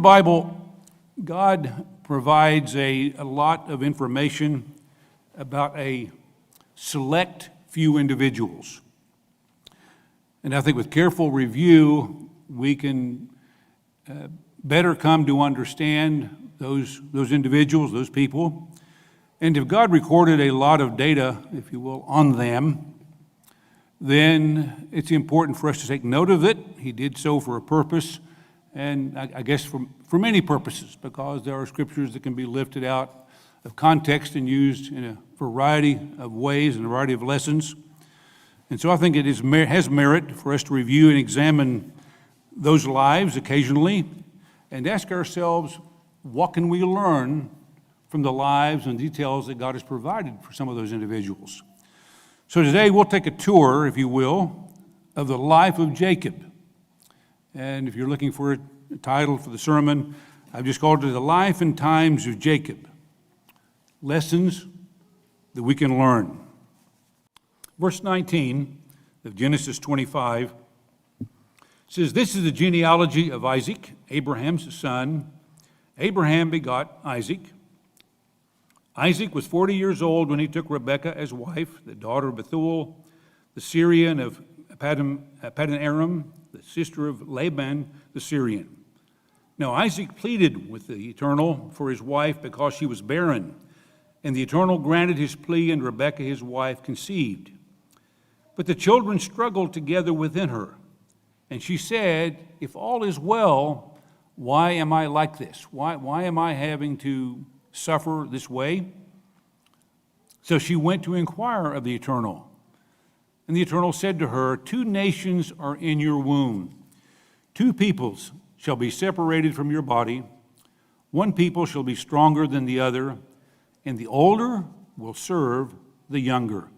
Bible, God provides a lot of information about a select few individuals. And I think with careful review, we can better come to understand those individuals, those people. And if God recorded a lot of data, if you will, on them, then it's important for us to take note of it. He did so for a purpose, and I guess for many purposes, because there are scriptures that can be lifted out of context and used in a variety of ways and a variety of lessons. And so I think it has merit for us to review and examine those lives occasionally and ask ourselves, what can we learn from the lives and details that God has provided for some of those individuals? So today we'll take a tour, if you will, of the life of Jacob. And if you're looking for a title for the sermon, I've just called it The Life and Times of Jacob. Lessons that we can learn. Verse 19 of Genesis 25 says, "This is the genealogy of Isaac, Abraham's son. Abraham begot Isaac. Isaac was 40 years old when he took Rebekah as wife, the daughter of Bethuel, the Syrian of Padan Aram, the sister of Laban the Syrian. Now Isaac pleaded with the Eternal for his wife because she was barren, and the Eternal granted his plea, and Rebekah his wife conceived. But the children struggled together within her, and she said, 'If all is well, why am I like this? Why am I having to suffer this way?' So she went to inquire of the Eternal. And the Eternal said to her, 'Two nations are in your womb. 2 peoples shall be separated from your body. 1 people shall be stronger than the other, and the older will serve the younger.'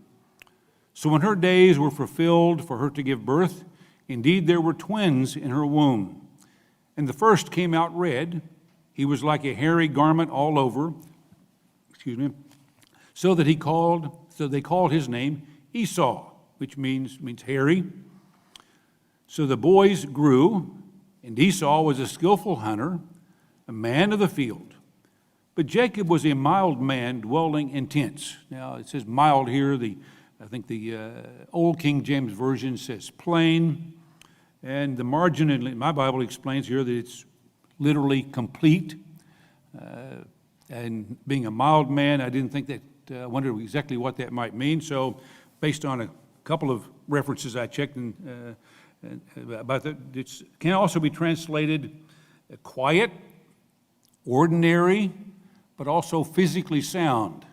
So when her days were fulfilled for her to give birth, indeed there were twins in her womb. And the first came out red. He was like a hairy garment all over. So they called his name Esau, which means hairy. So the boys grew, and Esau was a skillful hunter, a man of the field. But Jacob was a mild man dwelling in tents." Now it says mild here. I think the Old King James Version says plain. And the margin in my Bible explains here that it's literally complete. And being a mild man, I didn't think that, I wondered exactly what that might mean. So based on a couple of references I checked about that, it can also be translated quiet, ordinary, but also physically sound.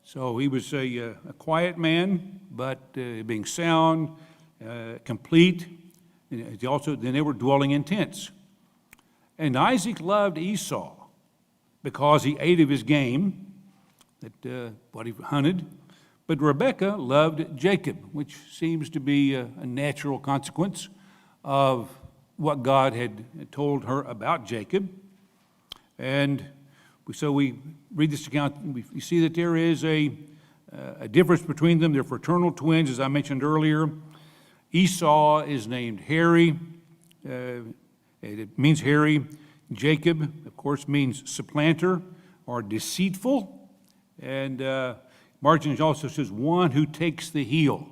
So he was a quiet man, but being sound, complete. And then they were dwelling in tents. And Isaac loved Esau because he ate of his game, what he hunted. But Rebekah loved Jacob, which seems to be a natural consequence of what God had told her about Jacob. And so we read this account, and we see that there is a difference between them. They're fraternal twins, as I mentioned earlier. Esau is named hairy. It means hairy. Jacob, of course, means supplanter or deceitful. And margin also says one who takes the heel.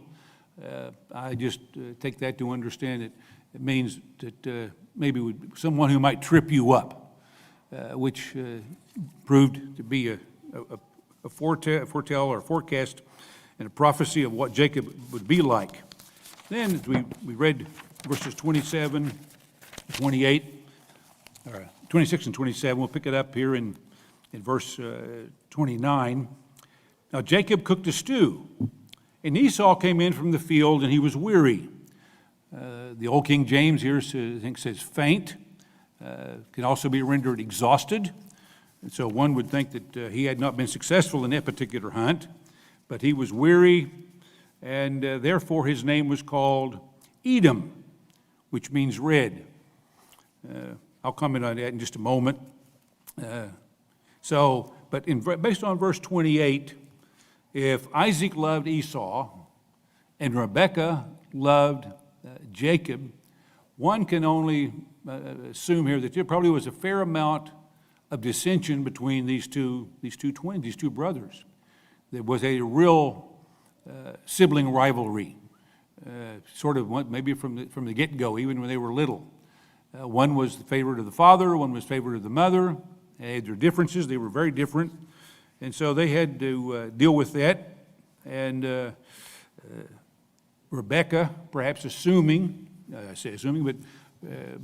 I just take that to understand it. It means that maybe someone who might trip you up, which proved to be a foretell or forecast and a prophecy of what Jacob would be like. Then as we read verses 27, 28, or 26 and 27, we'll pick it up here in verse 29. Now Jacob cooked a stew, and Esau came in from the field, and he was weary. The Old King James here says faint. Can also be rendered exhausted. And so one would think that he had not been successful in that particular hunt, but he was weary, and therefore his name was called Edom, which means red. I'll comment on that in just a moment. Based on verse 28, if Isaac loved Esau and Rebekah loved Jacob, one can only assume here that there probably was a fair amount of dissension between these two twins, these two brothers. There was a real sibling rivalry, sort of maybe from the get-go, even when they were little. One was the favorite of the father, one was favorite of the mother. They had their differences. They were very different. And so they had to deal with that. And Rebekah, perhaps assuming, I say assuming, but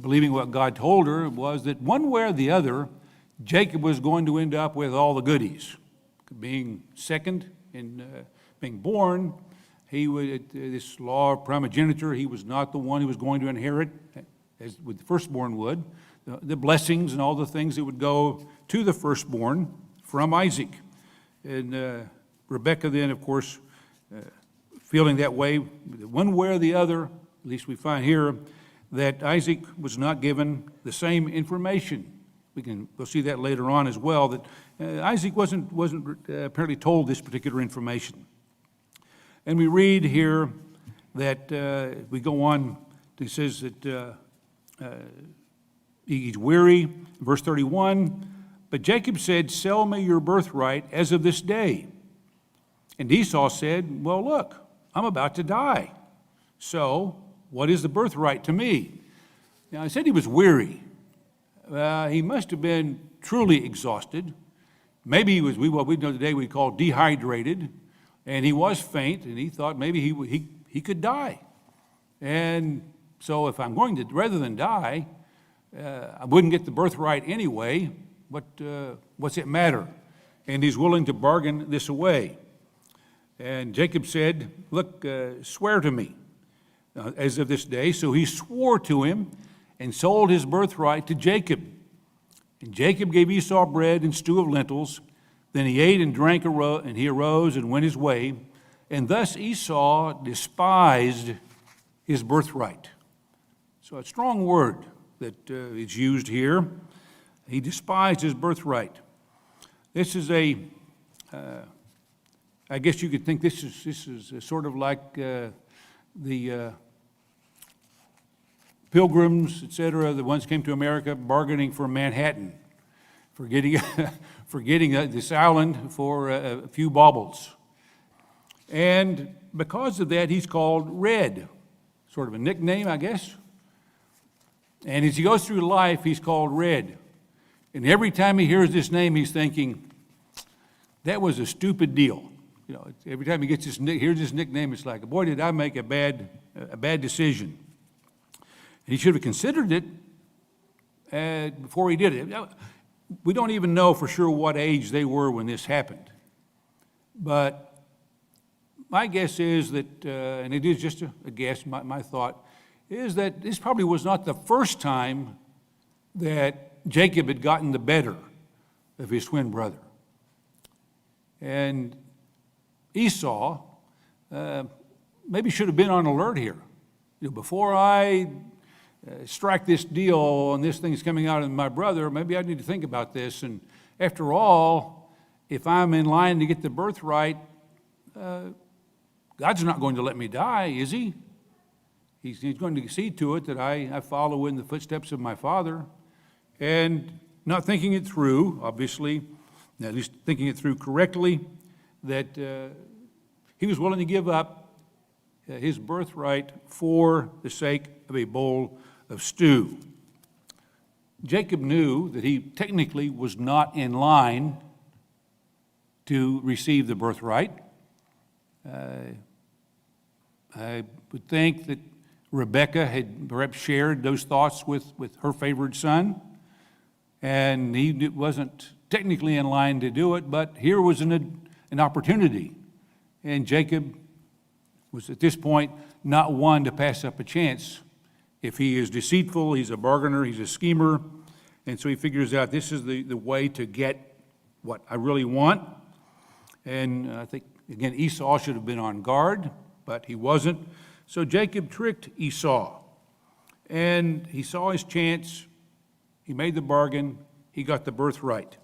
believing what God told her, was that one way or the other, Jacob was going to end up with all the goodies. Being second and being born, he would, this law of primogeniture, he was not the one who was going to inherit, as with the firstborn would, the blessings and all the things that would go to the firstborn from Isaac. And Rebekah then, of course, feeling that way, one way or the other, at least we find here, that Isaac was not given the same information. We'll see that later on as well, that Isaac wasn't apparently told this particular information. And we read here that we go on, it says that he's weary. Verse 31, but Jacob said, sell me your birthright as of this day. And Esau said, well, look, I'm about to die. So what is the birthright to me? Now, I said he was weary. He must have been truly exhausted. Maybe he was what we know today we call dehydrated, and he was faint, and he thought maybe he could die. And so if I'm going to, rather than die, I wouldn't get the birthright anyway, what's it matter? And he's willing to bargain this away. And Jacob said, look, swear to me as of this day. So he swore to him and sold his birthright to Jacob. And Jacob gave Esau bread and stew of lentils. Then he ate and drank, and he arose and went his way. And thus Esau despised his birthright. So a strong word that is used here. He despised his birthright. This is I guess you could think this is sort of like the Pilgrims, etc., the ones came to America bargaining for Manhattan, for getting this island for a few baubles. And because of that, he's called Red, sort of a nickname, I guess. And as he goes through life, he's called Red. And every time he hears this name, he's thinking, that was a stupid deal. You know, every time he hears this nickname, it's like, boy, did I make a bad decision. And he should have considered it before he did it. We don't even know for sure what age they were when this happened. But my guess is that, and it is just a guess, my thought, is that this probably was not the first time that Jacob had gotten the better of his twin brother. And Esau maybe should have been on alert here. You know, before I strike this deal and this thing's coming out of my brother, maybe I need to think about this. And after all, if I'm in line to get the birthright, God's not going to let me die, is he? He's going to see to it that I follow in the footsteps of my father. And not thinking it through, obviously, at least thinking it through correctly, that he was willing to give up his birthright for the sake of a bowl of stew. Jacob knew that he technically was not in line to receive the birthright. I would think that Rebekah had perhaps shared those thoughts with her favored son, and he wasn't technically in line to do it, but here was an opportunity. And Jacob was at this point not one to pass up a chance. If he is deceitful, he's a bargainer, he's a schemer, and so he figures out this is the way to get what I really want. And I think, again, Esau should have been on guard, but he wasn't. So Jacob tricked Esau, and he saw his chance. He made the bargain. He got the birthright.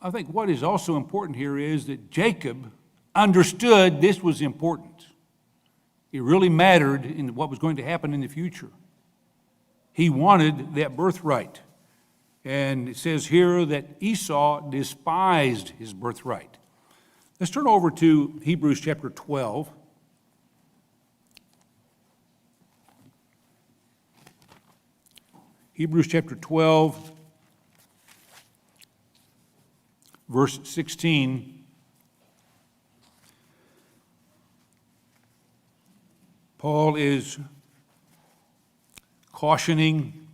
I think what is also important here is that Jacob understood this was important. It really mattered in what was going to happen in the future. He wanted that birthright. And it says here that Esau despised his birthright. Let's turn over to Hebrews chapter 12. Hebrews chapter 12, verse 16. Paul is cautioning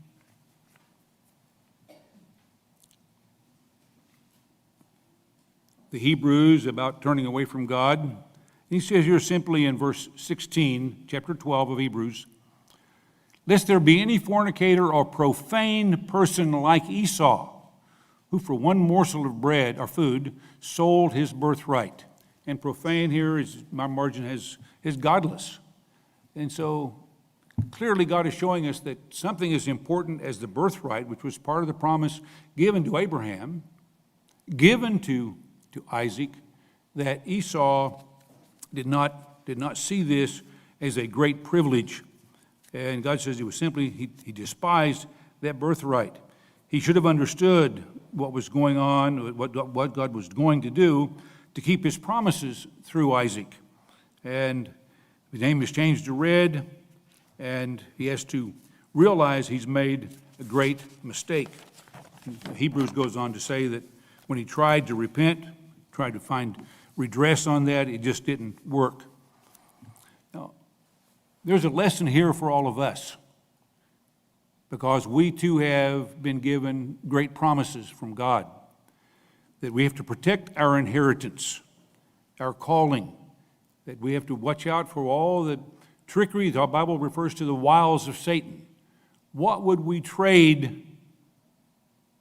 the Hebrews about turning away from God. He says here simply in verse 16, chapter 12 of Hebrews, lest there be any fornicator or profane person like Esau, who for one morsel of bread or food sold his birthright. And profane here is, my margin is godless. And so clearly God is showing us that something as important as the birthright, which was part of the promise given to Abraham, given to Isaac, that Esau did not see this as a great privilege. And God says he despised that birthright. He should have understood what was going on, what God was going to do to keep his promises through Isaac. And his name is changed to Red, and he has to realize he's made a great mistake. Hebrews goes on to say that when he tried to repent, tried to find redress on that, it just didn't work. Now, there's a lesson here for all of us, because we too have been given great promises from God, that we have to protect our inheritance, our calling, that we have to watch out for all the trickery. The Bible refers to the wiles of Satan. What would we trade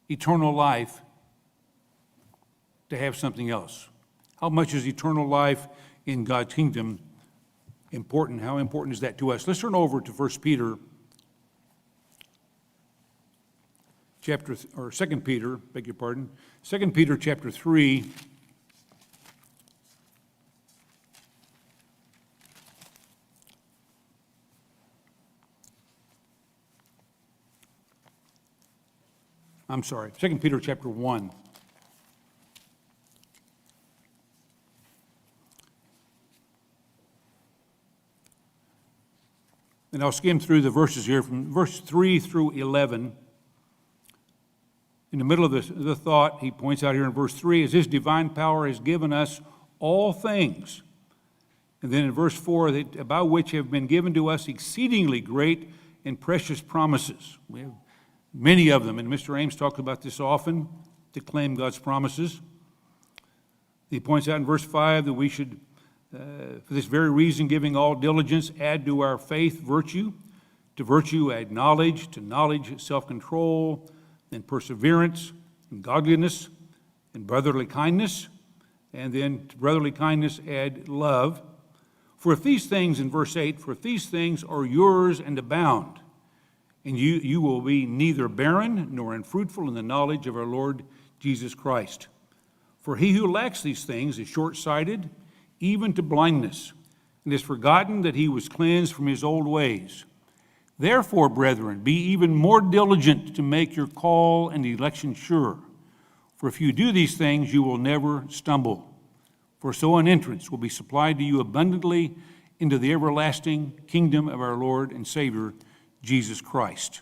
eternal life to have something else? How much is eternal life in God's kingdom important? How important is that to us? Let's turn over to 1 Peter, 2 Peter, beg your pardon, 2 Peter chapter 3. I'm sorry, 2 Peter chapter 1. And I'll skim through the verses here from verse 3 through 11. In the middle of the thought, he points out here in verse 3, as his divine power has given us all things. And then in verse 4, that about which have been given to us exceedingly great and precious promises. We have many of them, and Mr. Ames talks about this often, to claim God's promises. He points out in verse 5 that we should, for this very reason, giving all diligence, add to our faith virtue, to virtue add knowledge, to knowledge self-control, and perseverance, and godliness, and brotherly kindness, and then to brotherly kindness add love. For if these things, in verse 8, for if these things are yours and abound, and you will be neither barren nor unfruitful in the knowledge of our Lord Jesus Christ. For he who lacks these things is short-sighted, even to blindness, and has forgotten that he was cleansed from his old ways. Therefore, brethren, be even more diligent to make your call and election sure. For if you do these things, you will never stumble. For so an entrance will be supplied to you abundantly into the everlasting kingdom of our Lord and Savior, Jesus Christ.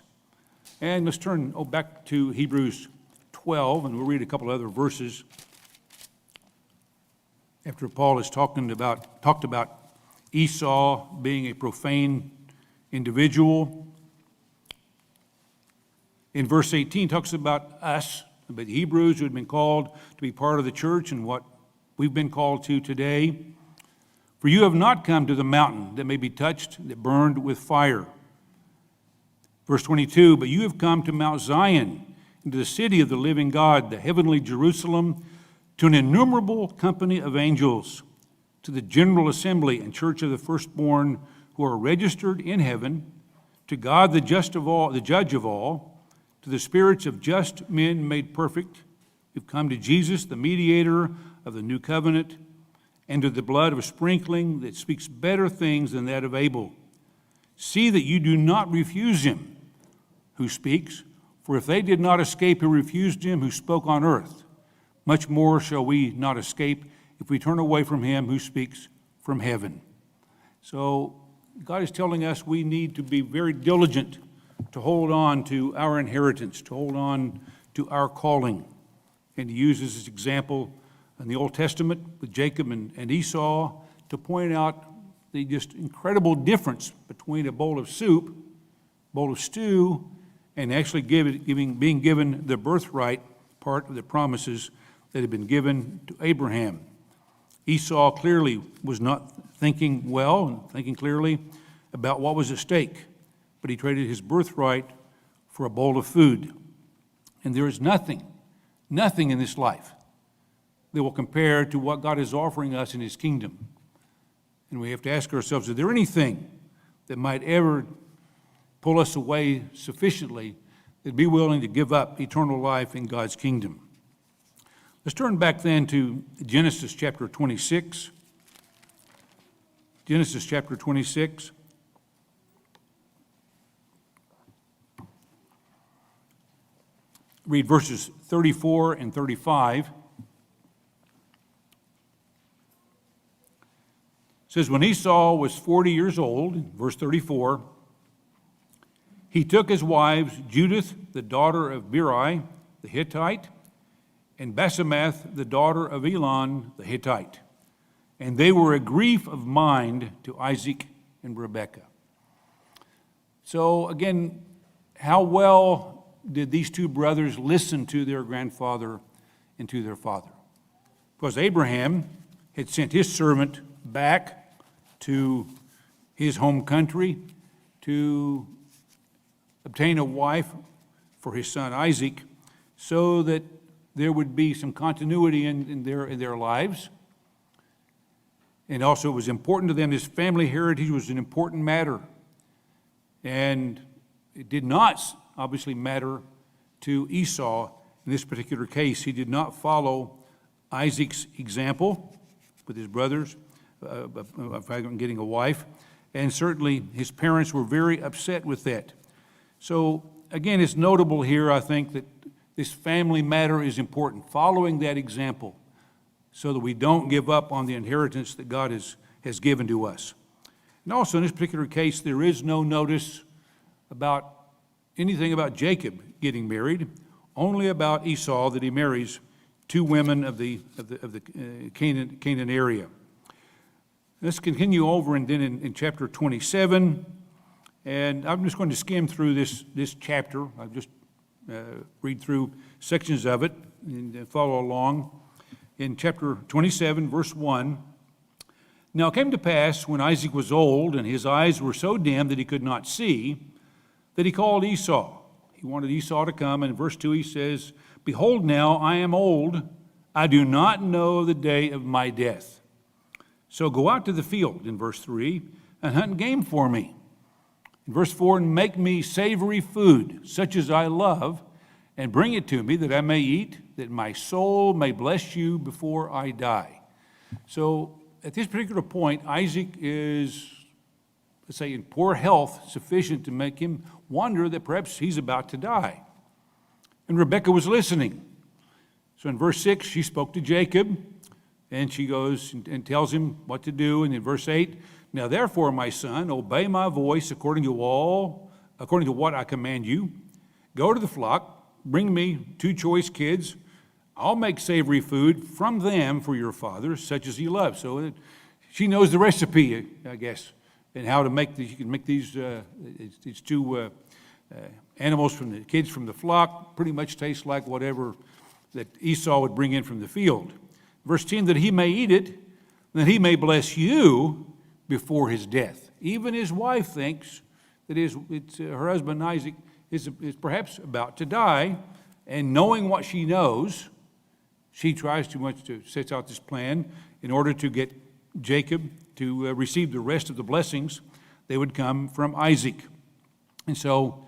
And let's turn back to Hebrews 12, and we'll read a couple other verses. After Paul has talked about Esau being a profane individual. In verse 18, talks about us, about the Hebrews who had been called to be part of the church and what we've been called to today. For you have not come to the mountain that may be touched, that burned with fire. Verse 22, but you have come to Mount Zion, into the city of the living God, the heavenly Jerusalem, to an innumerable company of angels, to the general assembly and church of the firstborn who are registered in heaven, to God the judge of all, to the spirits of just men made perfect, who've come to Jesus, the mediator of the new covenant, and to the blood of sprinkling that speaks better things than that of Abel. See that you do not refuse him, who speaks. For if they did not escape who refused him who spoke on earth, much more shall we not escape if we turn away from him who speaks from heaven. So God is telling us we need to be very diligent to hold on to our inheritance, to hold on to our calling. And he uses this example in the Old Testament with Jacob and Esau to point out the just incredible difference between a bowl of soup, bowl of stew, and actually being given the birthright part of the promises that had been given to Abraham. Esau clearly was not thinking well and thinking clearly about what was at stake, but he traded his birthright for a bowl of food. And there is nothing in this life that will compare to what God is offering us in his kingdom. And we have to ask ourselves, is there anything that might ever pull us away sufficiently that be willing to give up eternal life in God's kingdom? Let's turn back then to Genesis chapter 26. Genesis chapter 26. Read verses 34 and 35. It says, when Esau was 40 years old, verse 34, he took his wives, Judith, the daughter of Beeri, the Hittite, and Basemath, the daughter of Elon, the Hittite. And they were a grief of mind to Isaac and Rebekah. So again, how well did these two brothers listen to their grandfather and to their father? Because Abraham had sent his servant back to his home country to obtain a wife for his son Isaac, so that there would be some continuity in their lives. And also it was important to them, his family heritage was an important matter. And it did not obviously matter to Esau in this particular case. He did not follow Isaac's example with his brothers of getting a wife. And certainly his parents were very upset with that. So again, it's notable here, I think, that this family matter is important, following that example so that we don't give up on the inheritance that God has given to us. And also in this particular case, there is no notice about anything about Jacob getting married, only about Esau, that he marries two women of the Canaan area. Let's continue over and then in chapter 27. And I'm just going to skim through this chapter. I'll just read through sections of it and follow along. In chapter 27, verse 1, now it came to pass when Isaac was old and his eyes were so dim that he could not see, that he called Esau. He wanted Esau to come. And in verse 2 he says, behold, now I am old. I do not know the day of my death. So go out to the field, in verse 3, and hunt game for me. In verse 4, and make me savory food, such as I love, and bring it to me that I may eat, that my soul may bless you before I die. So at this particular point, Isaac is, let's say, in poor health, sufficient to make him wonder that perhaps he's about to die. And Rebekah was listening. So in verse 6, she spoke to Jacob, and she goes and tells him what to do. And in verse 8, now therefore, my son, obey my voice according to what I command you. Go to the flock, bring me 2 choice kids. I'll make savory food from them for your father, such as he loves. So she knows the recipe, I guess, and how to make these. You can make these 2 animals from the kids from the flock. Pretty much taste like whatever that Esau would bring in from the field. Verse 10, that he may eat it, that he may bless you before his death. Even his wife thinks that her husband Isaac is perhaps about to die, and knowing what she knows, she tries to set out this plan in order to get Jacob to receive the rest of the blessings that would come from Isaac. And so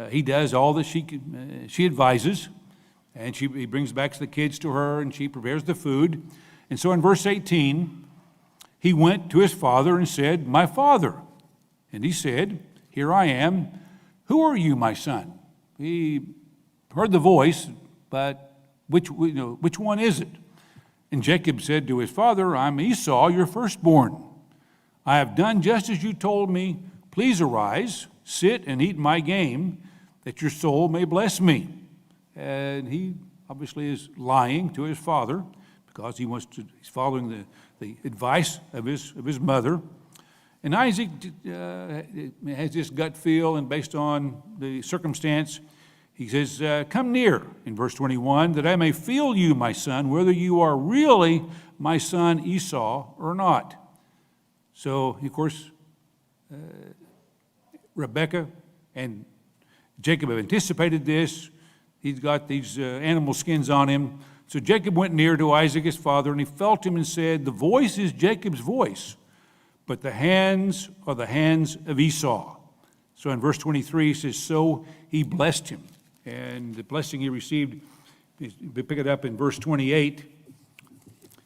he does all that she advises, and he brings back the kids to her, and she prepares the food. And so in verse 18, he went to his father and said, my father. And he said, here I am. Who are you, my son? he heard the voice, but which one is it? And Jacob said to his father, I'm Esau, your firstborn. I have done just as you told me. Please arise, sit and eat my game, that your soul may bless me. And he obviously is lying to his father because he's following the advice of his mother. And Isaac has this gut feel, and based on the circumstance, he says, come near, in verse 21, that I may feel you, my son, whether you are really my son Esau or not. So, of course, Rebekah and Jacob have anticipated this. He's got these animal skins on him. So Jacob went near to Isaac, his father, and he felt him and said, the voice is Jacob's voice, but the hands are the hands of Esau. So in verse 23, he says, so he blessed him. And the blessing he received, we pick it up in verse 28. It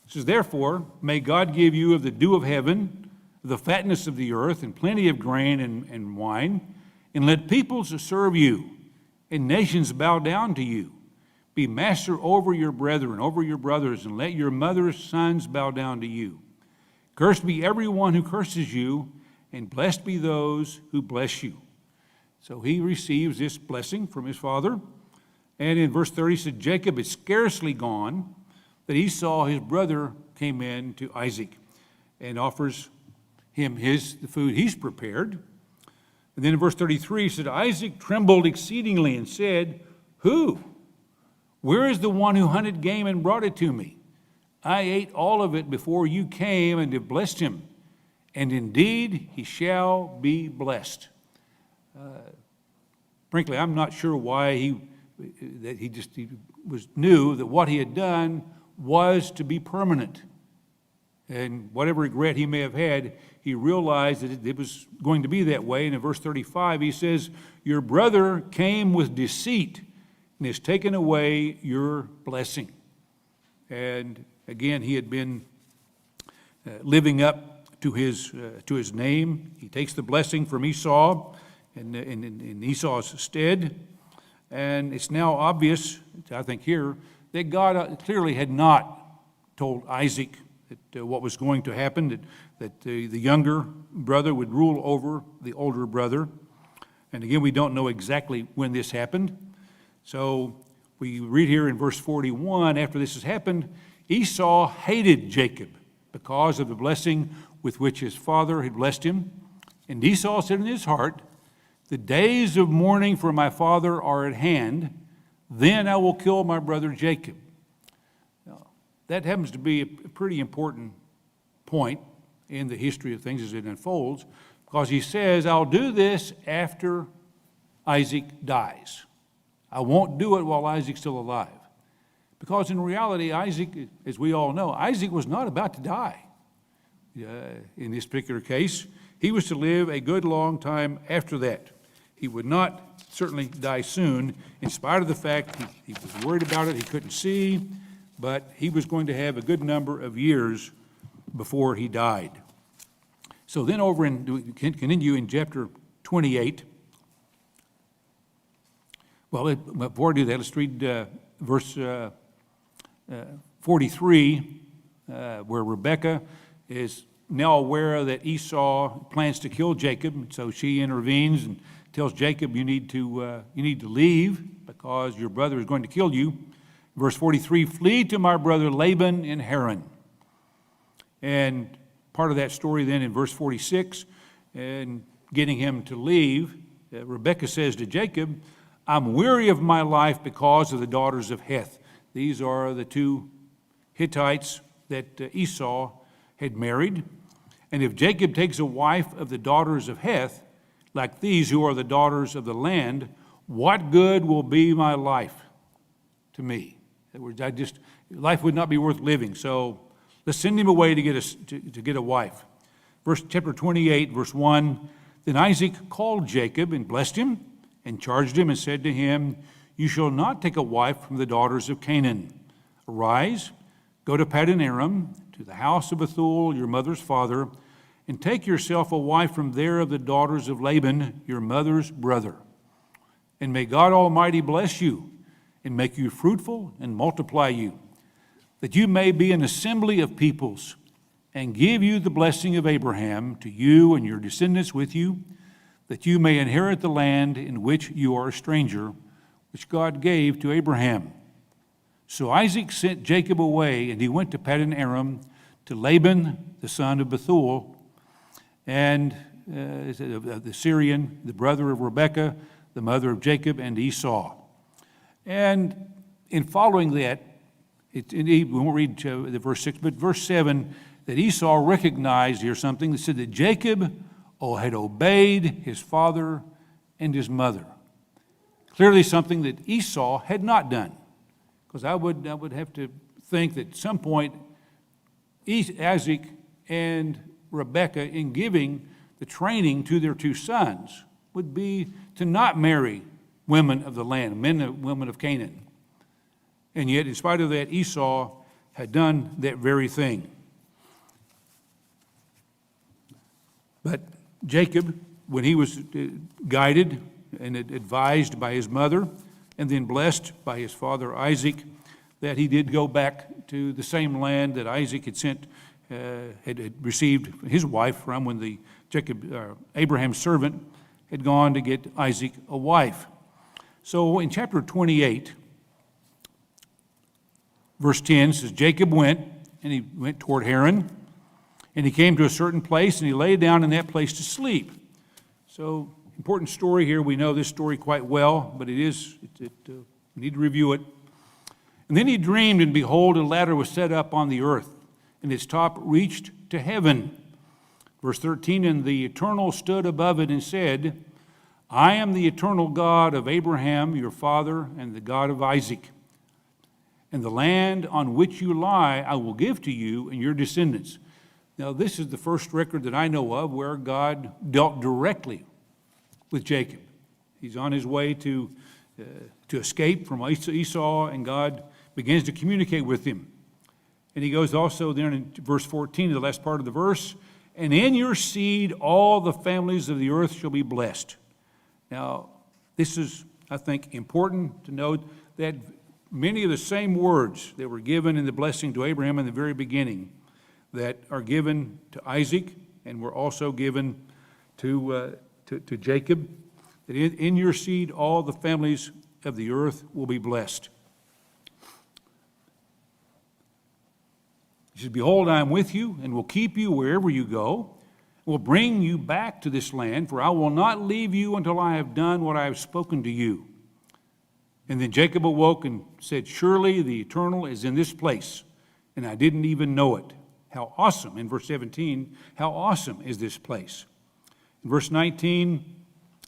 says, therefore, may God give you of the dew of heaven, the fatness of the earth, and plenty of grain and wine, and let peoples serve you, and nations bow down to you. Be master over your brethren, over your brothers, and let your mother's sons bow down to you. Cursed be everyone who curses you, and blessed be those who bless you. So he receives this blessing from his father. And in verse 30, he said, Jacob is scarcely gone, that Esau, his brother, came in to Isaac and offers him the food he's prepared. And then in verse 33, he said, Isaac trembled exceedingly and said, who? Where is the one who hunted game and brought it to me? I ate all of it before you came and have blessed him. And indeed, he shall be blessed. Frankly, I'm not sure why he knew that what he had done was to be permanent. And whatever regret he may have had, he realized that it was going to be that way. And in verse 35, he says, your brother came with deceit and has taken away your blessing. And again, he had been living up to his name. He takes the blessing from Esau in Esau's stead. And it's now obvious, I think here, that God clearly had not told Isaac that what was going to happen, that the younger brother would rule over the older brother. And again, we don't know exactly when this happened. So we read here in verse 41, after this has happened, Esau hated Jacob because of the blessing with which his father had blessed him. And Esau said in his heart, the days of mourning for my father are at hand, then I will kill my brother Jacob. Now, that happens to be a pretty important point in the history of things as it unfolds, because he says, I'll do this after Isaac dies. I won't do it while Isaac's still alive. Because in reality, Isaac, as we all know, Isaac was not about to die. In this particular case, he was to live a good long time after that. He would not certainly die soon, in spite of the fact he was worried about it, he couldn't see, but he was going to have a good number of years before he died. So then we continue in chapter 28. Well, before I do that, let's read verse 43, where Rebekah is now aware that Esau plans to kill Jacob, so she intervenes and tells Jacob, you need to leave because your brother is going to kill you. Verse 43, flee to my brother Laban in Haran. And part of that story then in verse 46, and getting him to leave, Rebekah says to Jacob, I'm weary of my life because of the daughters of Heth. These are the two Hittites that Esau had married. And if Jacob takes a wife of the daughters of Heth, like these who are the daughters of the land, what good will be my life to me? In other words, life would not be worth living. So let's send him away to get a wife. Chapter 28, verse 1, then Isaac called Jacob and blessed him and charged him and said to him, you shall not take a wife from the daughters of Canaan. Arise, go to Paddan Aram, to the house of Bethuel, your mother's father, and take yourself a wife from there of the daughters of Laban, your mother's brother. And may God Almighty bless you and make you fruitful and multiply you, that you may be an assembly of peoples, and give you the blessing of Abraham to you and your descendants with you, that you may inherit the land in which you are a stranger, which God gave to Abraham. So Isaac sent Jacob away, and he went to Paddan Aram to Laban, the son of Bethuel, and the Syrian, the brother of Rebekah, the mother of Jacob and Esau. And in following that, we won't read the verse 6, but verse 7, that Esau recognized here something that said that Jacob had obeyed his father and his mother. Clearly something that Esau had not done. Because I would have to think that at some point Isaac and Rebekah, in giving the training to their two sons, would be to not marry women of the land, men and women of Canaan. And yet, in spite of that, Esau had done that very thing. But Jacob, when he was guided and advised by his mother, and then blessed by his father Isaac, that he did go back to the same land that Isaac had received his wife from when Abraham's servant had gone to get Isaac a wife. So in chapter 28, verse 10 says, Jacob went, and he went toward Haran, and he came to a certain place, and he lay down in that place to sleep. So, important story here. We know this story quite well, but we need to review it. And then he dreamed, and behold, a ladder was set up on the earth, and its top reached to heaven. Verse 13, and the Eternal stood above it and said, I am the eternal God of Abraham, your father, and the God of Isaac. And the land on which you lie I will give to you and your descendants. Now, this is the first record that I know of where God dealt directly with Jacob. He's on his way to escape from Esau, and God begins to communicate with him. And he goes also there in verse 14, the last part of the verse, and in your seed all the families of the earth shall be blessed. Now, this is, I think, important to note that many of the same words that were given in the blessing to Abraham in the very beginning that are given to Isaac and were also given to Jacob, that in your seed all the families of the earth will be blessed. He says, behold, I am with you and will keep you wherever you go, will bring you back to this land, for I will not leave you until I have done what I have spoken to you. And then Jacob awoke and said, surely the Eternal is in this place, and I didn't even know it. How awesome, in verse 17, how awesome is this place. In verse 19,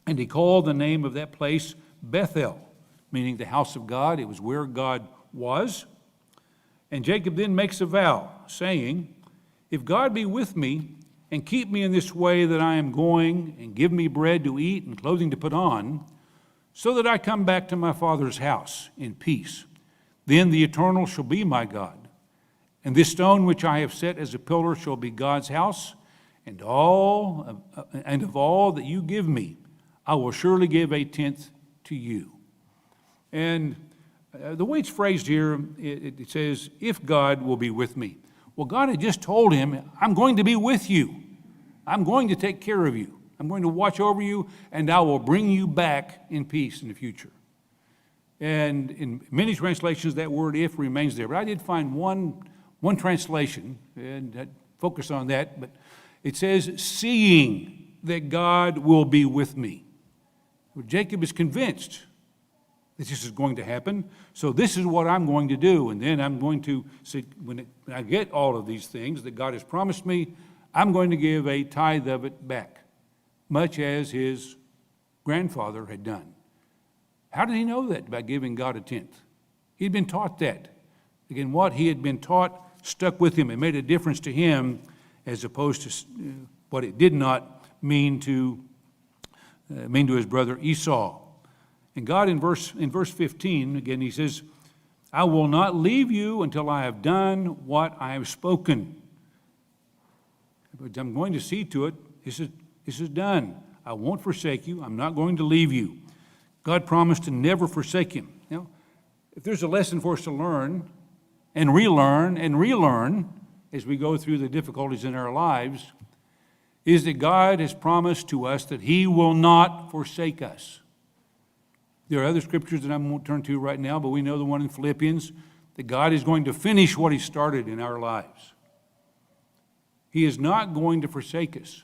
and he called the name of that place Bethel, meaning the house of God. It was where God was. And Jacob then makes a vow, saying, if God be with me and keep me in this way that I am going, and give me bread to eat and clothing to put on, so that I come back to my father's house in peace, then the Eternal shall be my God. And this stone which I have set as a pillar shall be God's house, and of all that you give me, I will surely give a tenth to you. And the way it's phrased here, it says, if God will be with me. Well, God had just told him, I'm going to be with you. I'm going to take care of you. I'm going to watch over you, and I will bring you back in peace in the future. And in many translations, that word if remains there. But I did find one translation, and I'd focus on that, but it says, seeing that God will be with me. Well, Jacob is convinced that this is going to happen, so this is what I'm going to do. And then I'm going to say, when I get all of these things that God has promised me, I'm going to give a tithe of it back, much as his grandfather had done. How did he know that? By giving God a tenth. He'd been taught that. Again, what he had been taught stuck with him. It made a difference to him as opposed to what it did not mean to his brother Esau. And God in verse 15, again, he says, I will not leave you until I have done what I have spoken. But I'm going to see to it, this is done. I won't forsake you. I'm not going to leave you. God promised to never forsake him. Now, if there's a lesson for us to learn and relearn as we go through the difficulties in our lives, is that God has promised to us that he will not forsake us. There are other scriptures that I won't turn to right now, but we know the one in Philippians, that God is going to finish what he started in our lives. He is not going to forsake us.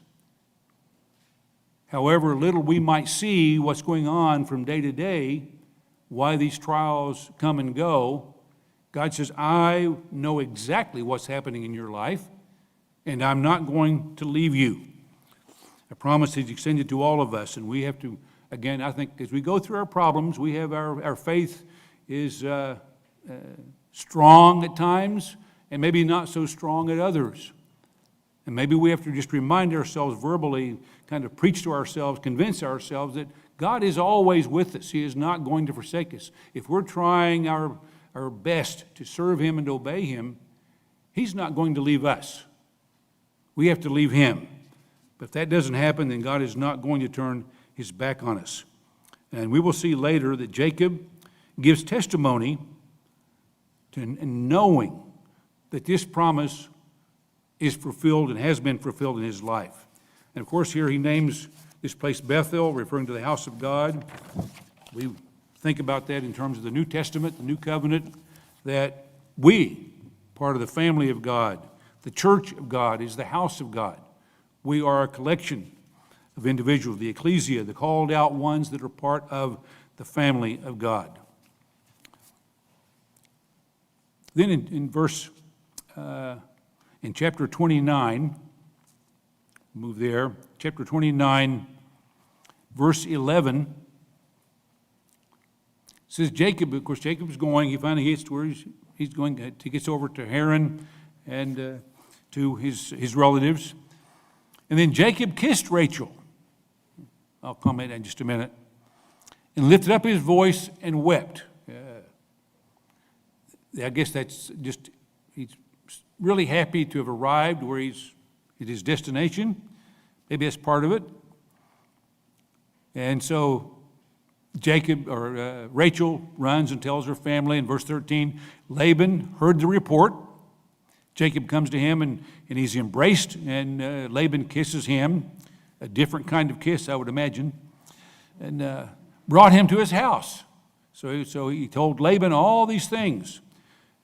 However little we might see what's going on from day to day, why these trials come and go, God says, I know exactly what's happening in your life, and I'm not going to leave you. A promise he's extended to all of us, and we have to, again, I think as we go through our problems, we have our faith is strong at times, and maybe not so strong at others. And maybe we have to just remind ourselves verbally, kind of preach to ourselves, convince ourselves that God is always with us. He is not going to forsake us. If we're trying our best to serve him and obey him, he's not going to leave us. We have to leave him. But if that doesn't happen, then God is not going to turn his back on us. And we will see later that Jacob gives testimony to knowing that this promise is fulfilled and has been fulfilled in his life. And of course, here he names this place Bethel, referring to the house of God. We think about that in terms of the New Testament, the New Covenant, that we, part of the family of God, the church of God, is the house of God. We are a collection of individuals, the ecclesia, the called out ones that are part of the family of God. Then in chapter 29, move there, chapter 29, verse 11, says Jacob, of course, Jacob's going, he finally gets to where he's going, he gets over to Haran and to his relatives. And then Jacob kissed Rachel. I'll comment in just a minute. And lifted up his voice and wept. I guess that's just, he's really happy to have arrived where he's at his destination. Maybe that's part of it. And so Rachel runs and tells her family in verse 13, Laban heard the report. Jacob comes to him and he's embraced, and Laban kisses him, a different kind of kiss, I would imagine, and brought him to his house. So he told Laban all these things.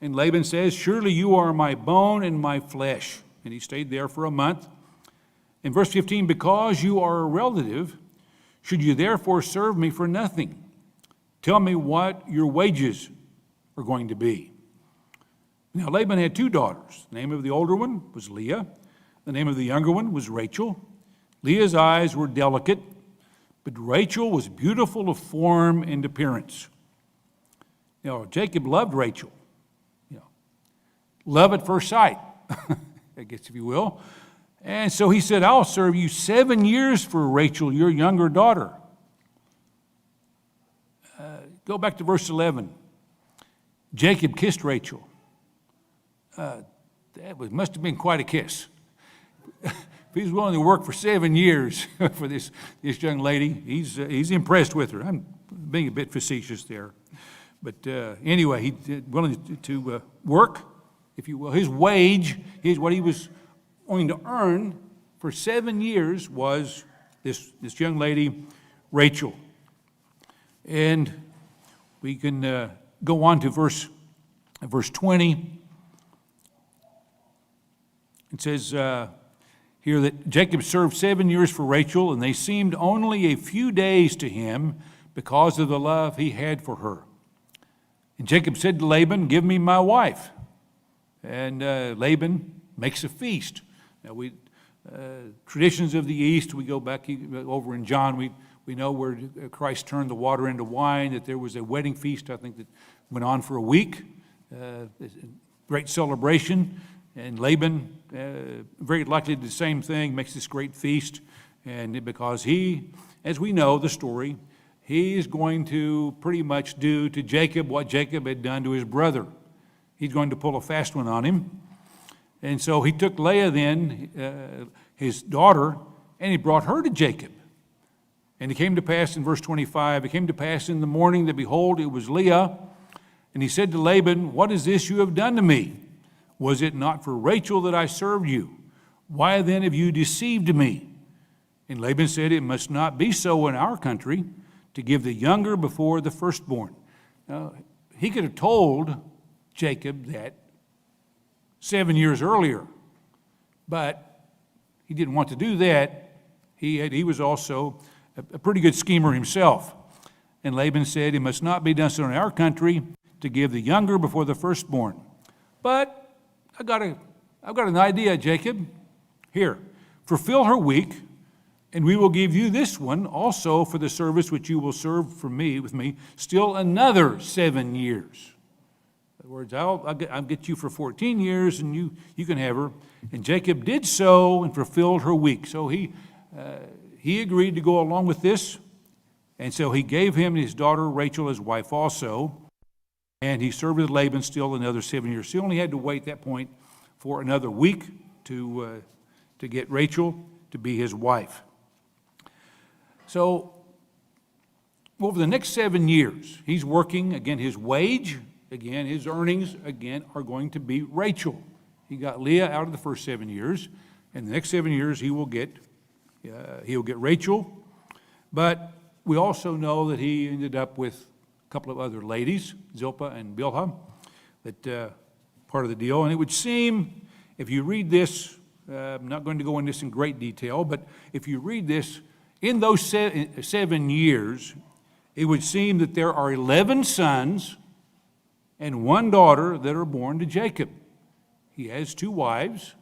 And Laban says, surely you are my bone and my flesh. And he stayed there for a month. In verse 15, because you are a relative, should you therefore serve me for nothing? Tell me what your wages are going to be. Now Laban had two daughters. The name of the older one was Leah. The name of the younger one was Rachel. Leah's eyes were delicate, but Rachel was beautiful of form and appearance. Now Jacob loved Rachel. Love at first sight, I guess if you will. And so he said, I'll serve you 7 years for Rachel, your younger daughter. Go back to verse 11. Jacob kissed Rachel. Must have been quite a kiss. If he's willing to work for 7 years for this young lady, he's impressed with her. I'm being a bit facetious there. But anyway, he's willing to work, if you will. His wage, what he was going to earn for 7 years was this young lady, Rachel. And we can go on to verse 20. It says here that Jacob served 7 years for Rachel, and they seemed only a few days to him because of the love he had for her. And Jacob said to Laban, give me my wife. And Laban makes a feast. Now, traditions of the East, we go back over in John, we know where Christ turned the water into wine, that there was a wedding feast, I think, that went on for a week. Great celebration. And Laban, very likely did the same thing, makes this great feast. And because he, as we know the story, he is going to pretty much do to Jacob what Jacob had done to his brother. He's going to pull a fast one on him. And so he took Leah then, his daughter, and he brought her to Jacob. And it came to pass in verse 25, it came to pass in the morning that, behold, it was Leah. And he said to Laban, what is this you have done to me? Was it not for Rachel that I served you? Why then have you deceived me? And Laban said, it must not be so in our country, to give the younger before the firstborn. Now, he could have told Jacob that 7 years earlier, but he didn't want to do that. He was also a pretty good schemer himself. And Laban said, it must not be done so in our country, to give the younger before the firstborn. But I've got an idea, Jacob. Here, fulfill her week, and we will give you this one also for the service which you will serve with me still another 7 years. In other words, I'll get you for 14 years, and you can have her. And Jacob did so and fulfilled her week. So he agreed to go along with this, and so he gave him his daughter Rachel as wife also, and he served with Laban still another 7 years. So he only had to wait at that point for another week to get Rachel to be his wife. So over the next 7 years, he's working. Again, his wage, again, his earnings, again, are going to be Rachel. He got Leah out of the first 7 years, and the next 7 years he'll get Rachel. But we also know that he ended up with a couple of other ladies, Zilpah and Bilhah, that part of the deal. And it would seem, if you read this, I'm not going to go into this in great detail, but if you read this, in those 7 years, it would seem that there are 11 sons and one daughter that are born to Jacob. He has 2 wives.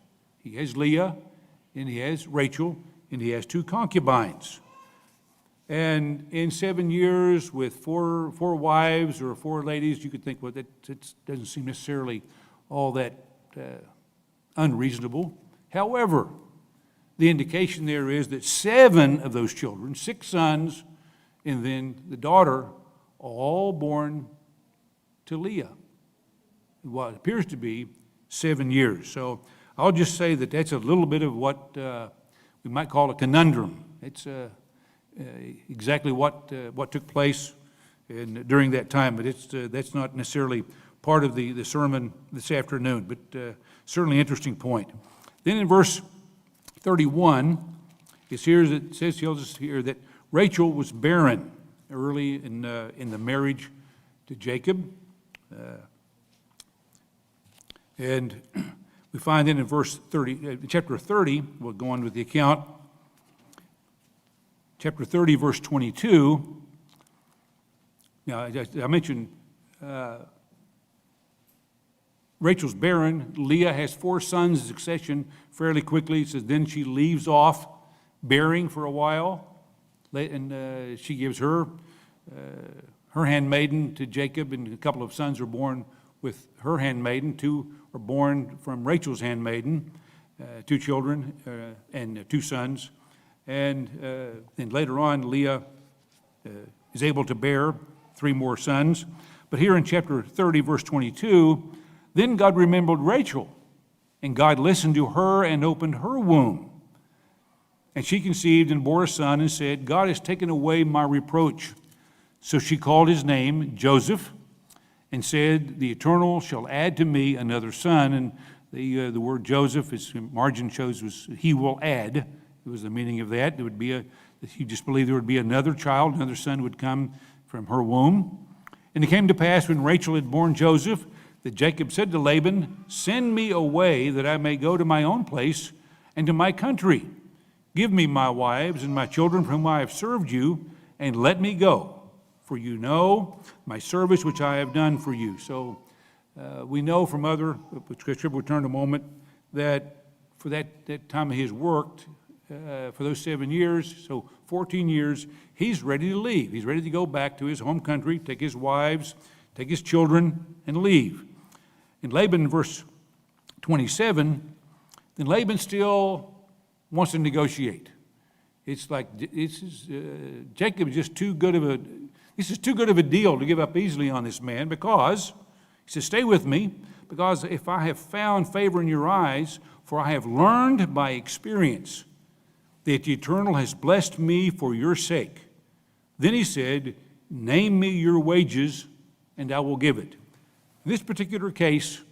He has Leah, and he has Rachel, and he has 2 concubines. And in 7 years with four wives or 4 ladies, you could think, well, that doesn't seem necessarily all that unreasonable. However, the indication there is that 7 of those children, 6 sons, and then the daughter, all born to Leah. What appears to be 7 years. So I'll just say that that's a little bit of what we might call a conundrum. It's exactly what took place during that time, but that's not necessarily part of the sermon this afternoon, but certainly an interesting point. Then in verse 31, it says here that Rachel was barren early in the marriage to Jacob. And we find then in chapter 30, we'll go on with the account. Chapter 30, verse 22. Now, I mentioned Rachel's barren. Leah has 4 sons in succession fairly quickly. It says then she leaves off bearing for a while, and she gives her handmaiden to Jacob, and a couple of sons are born with her handmaiden. 2 are born from Rachel's handmaiden, 2 children and 2 sons. And then later on, Leah is able to bear 3 more sons. But here in chapter 30, verse 22, then God remembered Rachel, and God listened to her and opened her womb. And she conceived and bore a son and said, God has taken away my reproach. So she called his name Joseph and said, the Eternal shall add to me another son. And the word Joseph, as margin shows, was he will add. It was the meaning of that. There would be he just believed there would be another child, another son would come from her womb. And it came to pass when Rachel had borne Joseph that Jacob said to Laban, send me away that I may go to my own place and to my country. Give me my wives and my children from whom I have served you, and let me go. For you know my service which I have done for you. So we know from other scripture, we'll turn in a moment, that for that time he has worked, for those 7 years, so 14 years, he's ready to leave. He's ready to go back to his home country, take his wives, take his children, and leave. In Laban, verse 27, then Laban still wants to negotiate. It's like Jacob is just too good of a deal to give up easily on this man, because he says, stay with me, because if I have found favor in your eyes, for I have learned by experience that the Eternal has blessed me for your sake. Then he said, name me your wages, and I will give it. In this particular case,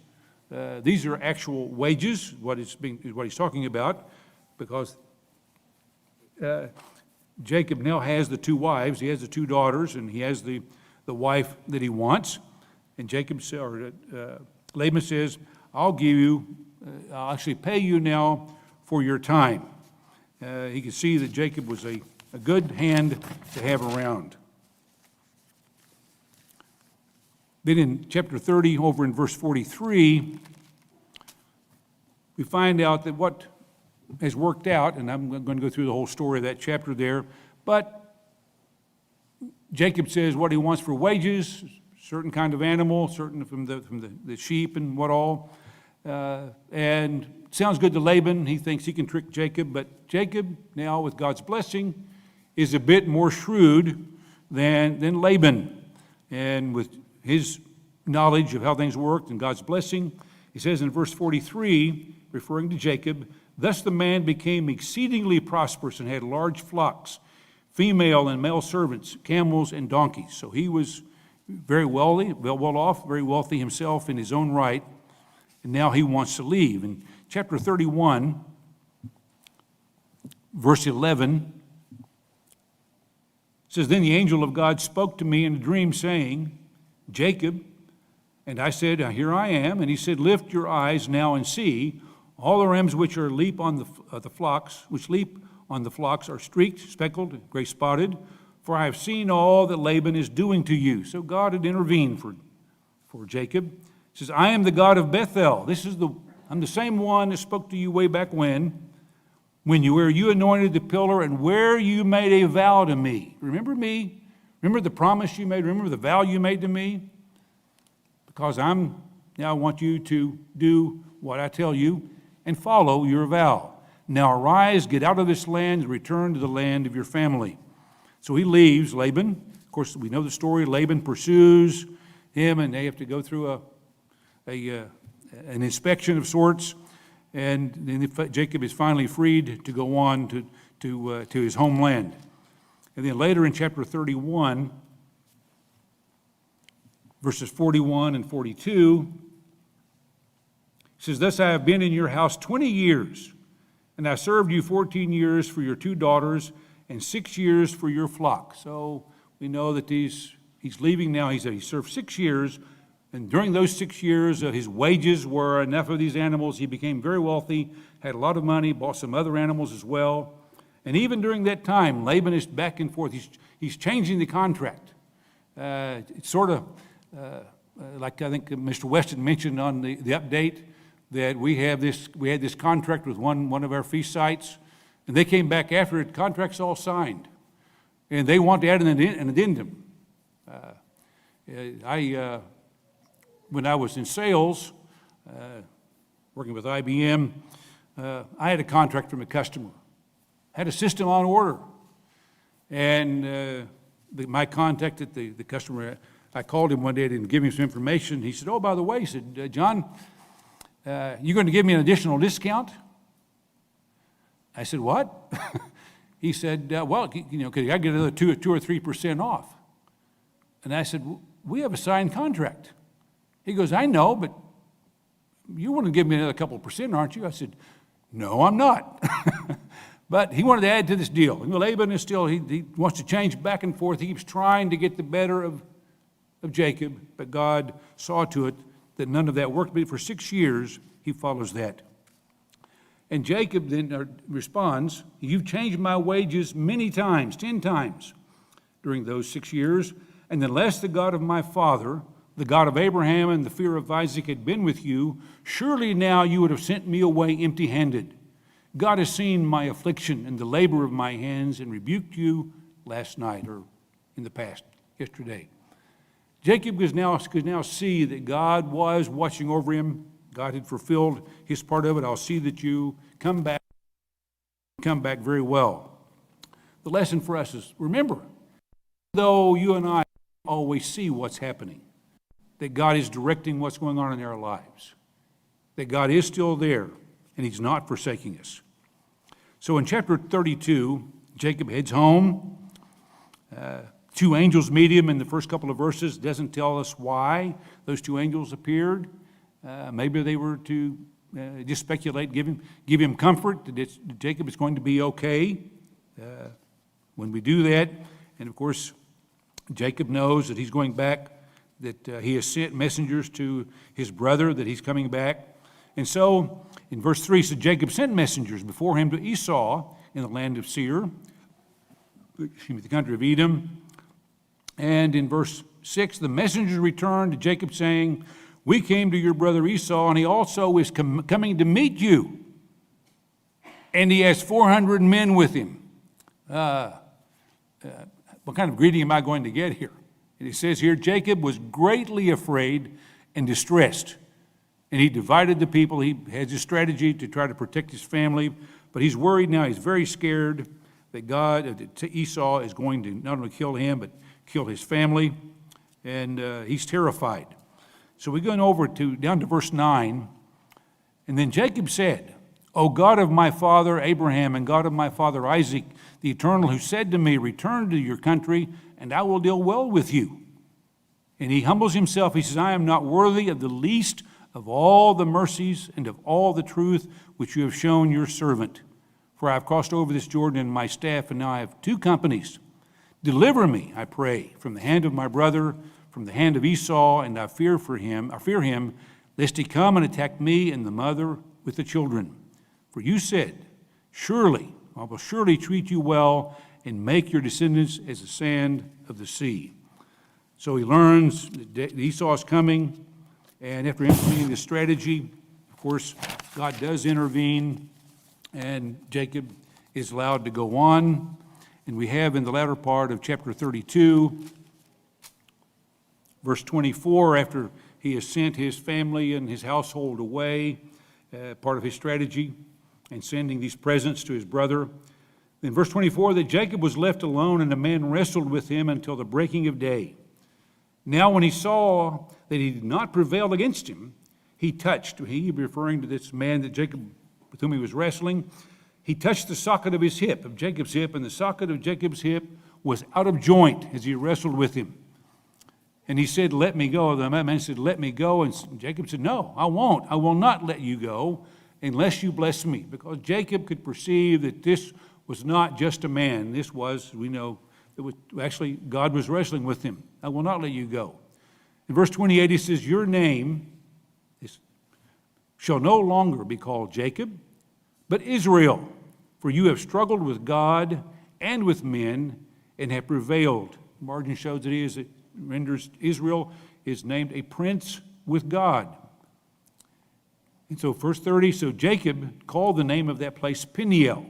these are actual wages, what he's talking about, because Jacob now has the two wives. He has the two daughters, and he has the wife that he wants. And Laban says, I'll actually pay you now for your time. He could see that Jacob was a good hand to have around. Then in chapter 30, over in verse 43, we find out that what has worked out, and I'm going to go through the whole story of that chapter there, but Jacob says what he wants for wages, certain kind of animal, certain from the sheep and what all, and it sounds good to Laban. He thinks he can trick Jacob, but Jacob, now with God's blessing, is a bit more shrewd than Laban. And with his knowledge of how things worked and God's blessing, he says in verse 43, referring to Jacob, thus the man became exceedingly prosperous and had large flocks, female and male servants, camels and donkeys. So he was very wealthy, well off, very wealthy himself in his own right, and now he wants to leave. In chapter 31, verse 11, it says, then the angel of God spoke to me in a dream, saying, Jacob, and I said, here I am. And he said, lift your eyes now and see, all the rams which leap on the flocks are streaked, speckled, gray spotted, for I have seen all that Laban is doing to you. So God had intervened for Jacob. He says, I am the God of Bethel. I'm the same one that spoke to you way back when you anointed the pillar and where you made a vow to me. Remember me? Remember the promise you made? Remember the vow you made to me? Because now I want you to do what I tell you and follow your vow. Now arise, get out of this land, and return to the land of your family. So he leaves Laban. Of course, we know the story. Laban pursues him, and they have to go through an inspection of sorts. And then Jacob is finally freed to go on to his homeland. And then later in chapter 31, verses 41 and 42, it says, thus I have been in your house 20 years, and I served you 14 years for your two daughters and 6 years for your flock. So we know that he's leaving now. He served 6 years, and during those 6 years, his wages were enough of these animals. He became very wealthy, had a lot of money, bought some other animals as well. And even during that time, Laban is back and forth. He's changing the contract. It's sort of like I think Mr. Weston mentioned on the update, that we had this contract with one of our feast sites, and they came back after it, contract's all signed, and they want to add an addendum. When I was in sales, working with IBM, I had a contract from a customer, had a system on order, and my contact at the customer, I called him one day to give him some information. He said, oh, by the way, he said, John, you going to give me an additional discount? I said, what? He said, well, could I get another 2 or 3% off? And I said, we have a signed contract. He goes, I know, but you want to give me another couple of percent, aren't you? I said, no, I'm not. But he wanted to add to this deal. Laban is still, he wants to change back and forth. He keeps trying to get the better of Jacob, but God saw to it that none of that worked. But for 6 years, he follows that. And Jacob then responds, you've changed my wages many times, 10 times during those 6 years, and unless the God of my father, the God of Abraham and the fear of Isaac had been with you, surely now you would have sent me away empty-handed. God has seen my affliction and the labor of my hands and rebuked you last night, or in the past, yesterday. Jacob could now see that God was watching over him. God had fulfilled his part of it. I'll see that you come back very well. The lesson for us is, remember, though you and I always see what's happening, that God is directing what's going on in our lives, that God is still there, and he's not forsaking us. So in chapter 32, Jacob heads home. Two angels meet him in the first couple of verses. Doesn't tell us why those two angels appeared. Maybe they were to just speculate, give him comfort that Jacob is going to be okay. When we do that, and of course, Jacob knows that he's going back, that he has sent messengers to his brother, that he's coming back. And so, in verse 3, so Jacob sent messengers before him to Esau in the land of Seir, the country of Edom. And in verse 6, the messengers returned to Jacob saying, we came to your brother Esau, and he also is coming to meet you. And he has 400 men with him. What kind of greeting am I going to get here? And he says here, Jacob was greatly afraid and distressed. And he divided the people. He has a strategy to try to protect his family. But he's worried now. He's very scared that Esau is going to not only kill him, but kill his family. And he's terrified. So we're going over down to verse 9. And then Jacob said, O God of my father Abraham and God of my father Isaac, the Eternal, who said to me, return to your country, and I will deal well with you. And he humbles himself. He says, I am not worthy of the least of all the mercies and of all the truth which you have shown your servant. For I have crossed over this Jordan in my staff, and now I have two companies. Deliver me, I pray, from the hand of my brother, from the hand of Esau, and I fear him, lest he come and attack me and the mother with the children. For you said, surely, I will surely treat you well and make your descendants as the sand of the sea. So he learns that Esau is coming, and after implementing this strategy, of course, God does intervene, and Jacob is allowed to go on. And we have in the latter part of chapter 32, verse 24, after he has sent his family and his household away, part of his strategy, and sending these presents to his brother. In verse 24, that Jacob was left alone, and a man wrestled with him until the breaking of day. Now when he saw that he did not prevail against him, he referring to this man that Jacob, with whom he was wrestling, he touched the socket of his hip, of Jacob's hip, and the socket of Jacob's hip was out of joint as he wrestled with him. And he said, let me go. The man said, let me go. And Jacob said, no, I won't. I will not let you go unless you bless me. Because Jacob could perceive that this was not just a man. This was, we know, actually God was wrestling with him. I will not let you go. In verse 28, he says, your name shall no longer be called Jacob, but Israel, for you have struggled with God and with men and have prevailed. The margin shows that renders Israel is named a prince with God. And so verse 30, so Jacob called the name of that place Peniel,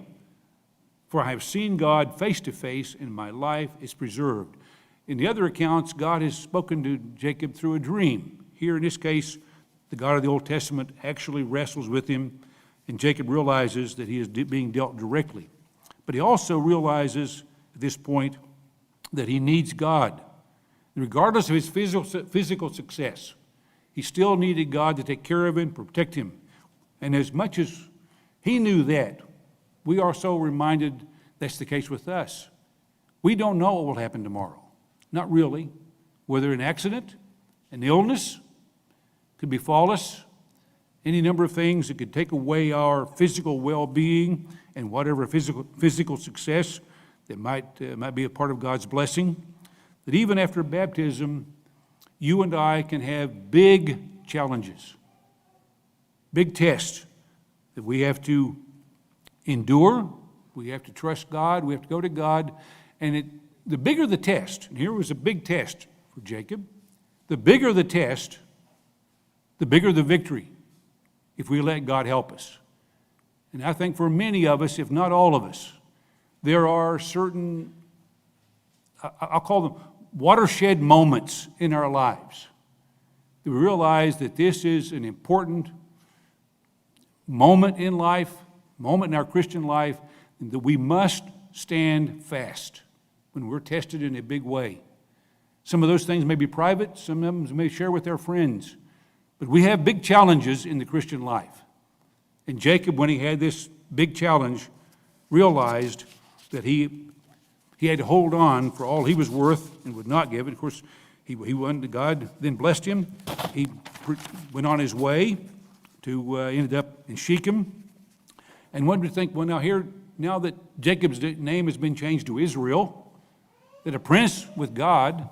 for I have seen God face to face, and my life is preserved. In the other accounts, God has spoken to Jacob through a dream. Here in this case, the God of the Old Testament actually wrestles with him, and Jacob realizes that he is being dealt directly. But he also realizes at this point that he needs God. Regardless of his physical success, he still needed God to take care of him, protect him. And as much as he knew that, we are so reminded that's the case with us. We don't know what will happen tomorrow. Not really. Whether an accident, an illness, could befall us, any number of things that could take away our physical well-being and whatever physical success that might be a part of God's blessing. That even after baptism, you and I can have big challenges, big tests that we have to endure. We have to trust God. We have to go to God. And the bigger the test, and here was a big test for Jacob, the bigger the test, the bigger the victory if we let God help us. And I think for many of us, if not all of us, there are certain, I'll call them watershed moments in our lives. We realize that this is an important moment in life, moment in our Christian life, and that we must stand fast when we're tested in a big way. Some of those things may be private, some of them we may share with our friends, but we have big challenges in the Christian life. And Jacob, when he had this big challenge, realized that he He had to hold on for all he was worth and would not give it. Of course, he went. God then blessed him. He went on his way to ended up in Shechem. And one would think, well, now that Jacob's name has been changed to Israel, that a prince with God,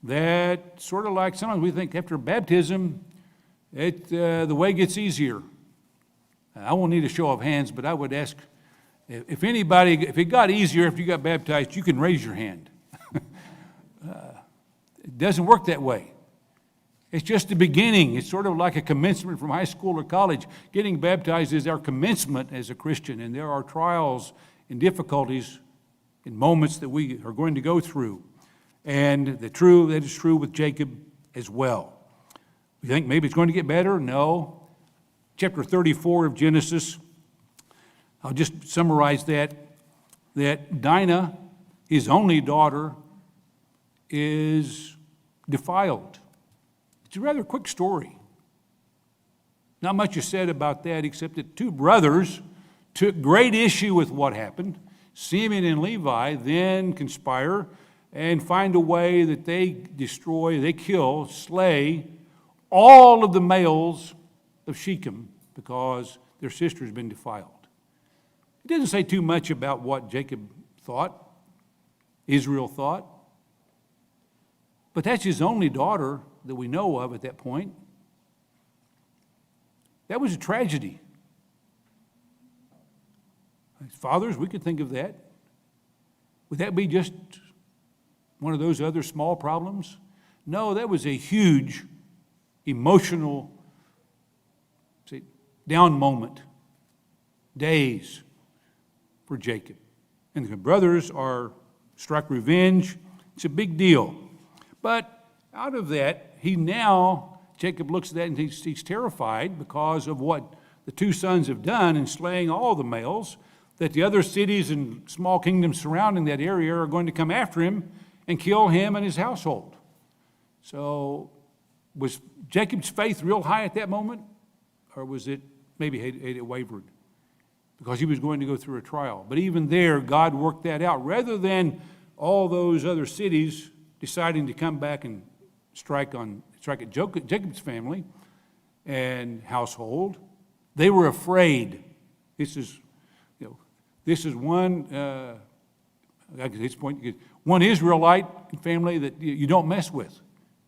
that sort of like sometimes we think after baptism, the way gets easier. I won't need a show of hands, but I would ask, if it got easier after you got baptized, you can raise your hand. It doesn't work that way. It's just the beginning. It's sort of like a commencement from high school or college. Getting baptized is our commencement as a Christian, and there are trials and difficulties and moments that we are going to go through. And that is true with Jacob as well. We think maybe it's going to get better? No. Chapter 34 of Genesis, I'll just summarize that Dinah, his only daughter, is defiled. It's a rather quick story. Not much is said about that except that two brothers took great issue with what happened. Simeon and Levi then conspire and find a way that they kill, slay all of the males of Shechem because their sister has been defiled. It doesn't say too much about what Jacob thought, Israel thought, but that's his only daughter that we know of at that point. That was a tragedy. As fathers, we could think of that. Would that be just one of those other small problems? No, that was a huge emotional down moment, days for Jacob. And the brothers strike revenge. It's a big deal. But out of that, Jacob looks at that and he's terrified because of what the two sons have done in slaying all the males, that the other cities and small kingdoms surrounding that area are going to come after him and kill him and his household. So was Jacob's faith real high at that moment? Or was it maybe it wavered? Because he was going to go through a trial. But even there, God worked that out. Rather than all those other cities deciding to come back and strike at Jacob's family and household, they were afraid. This is one at this point one Israelite family that you don't mess with.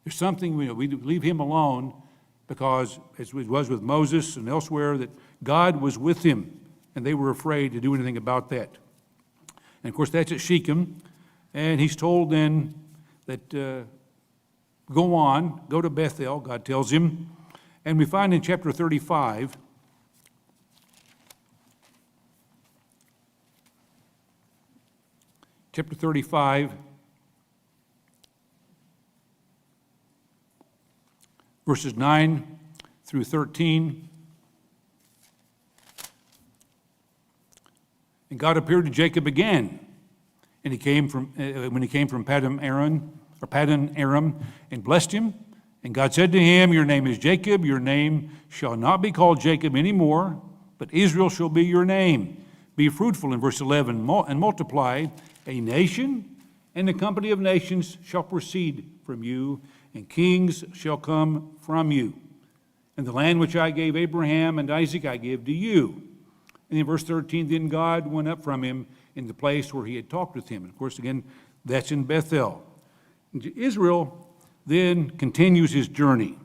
There's something we leave him alone because, as it was with Moses and elsewhere, that God was with him, and they were afraid to do anything about that. And of course, that's at Shechem, and he's told then that go to Bethel, God tells him. And we find in chapter 35, verses 9 through 13. And God appeared to Jacob again, and when he came from Padan Aram, and blessed him. And God said to him, "Your name is Jacob. Your name shall not be called Jacob anymore, but Israel shall be your name. Be fruitful," in verse 11, "and multiply. A nation and the company of nations shall proceed from you, and kings shall come from you. And the land which I gave Abraham and Isaac I give to you." And in verse 13, then God went up from him in the place where he had talked with him. And of course, again, that's in Bethel. And Israel then continues his journey.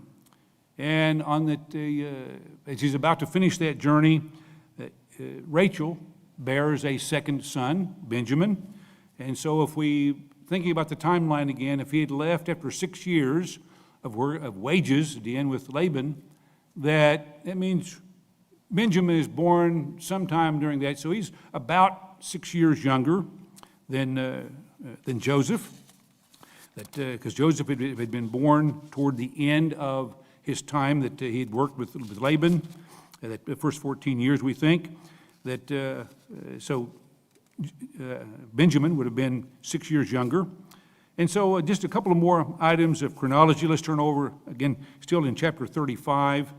And as he's about to finish that journey, Rachel bears a second son, Benjamin. And so thinking about the timeline again, if he had left after 6 years of wages at the end with Laban, that means Benjamin is born sometime during that. So he's about 6 years younger than Joseph, because Joseph had been born toward the end of his time that he had worked with Laban, the first 14 years, we think. So Benjamin would have been 6 years younger. And so just a couple of more items of chronology. Let's turn over, again, still in chapter 35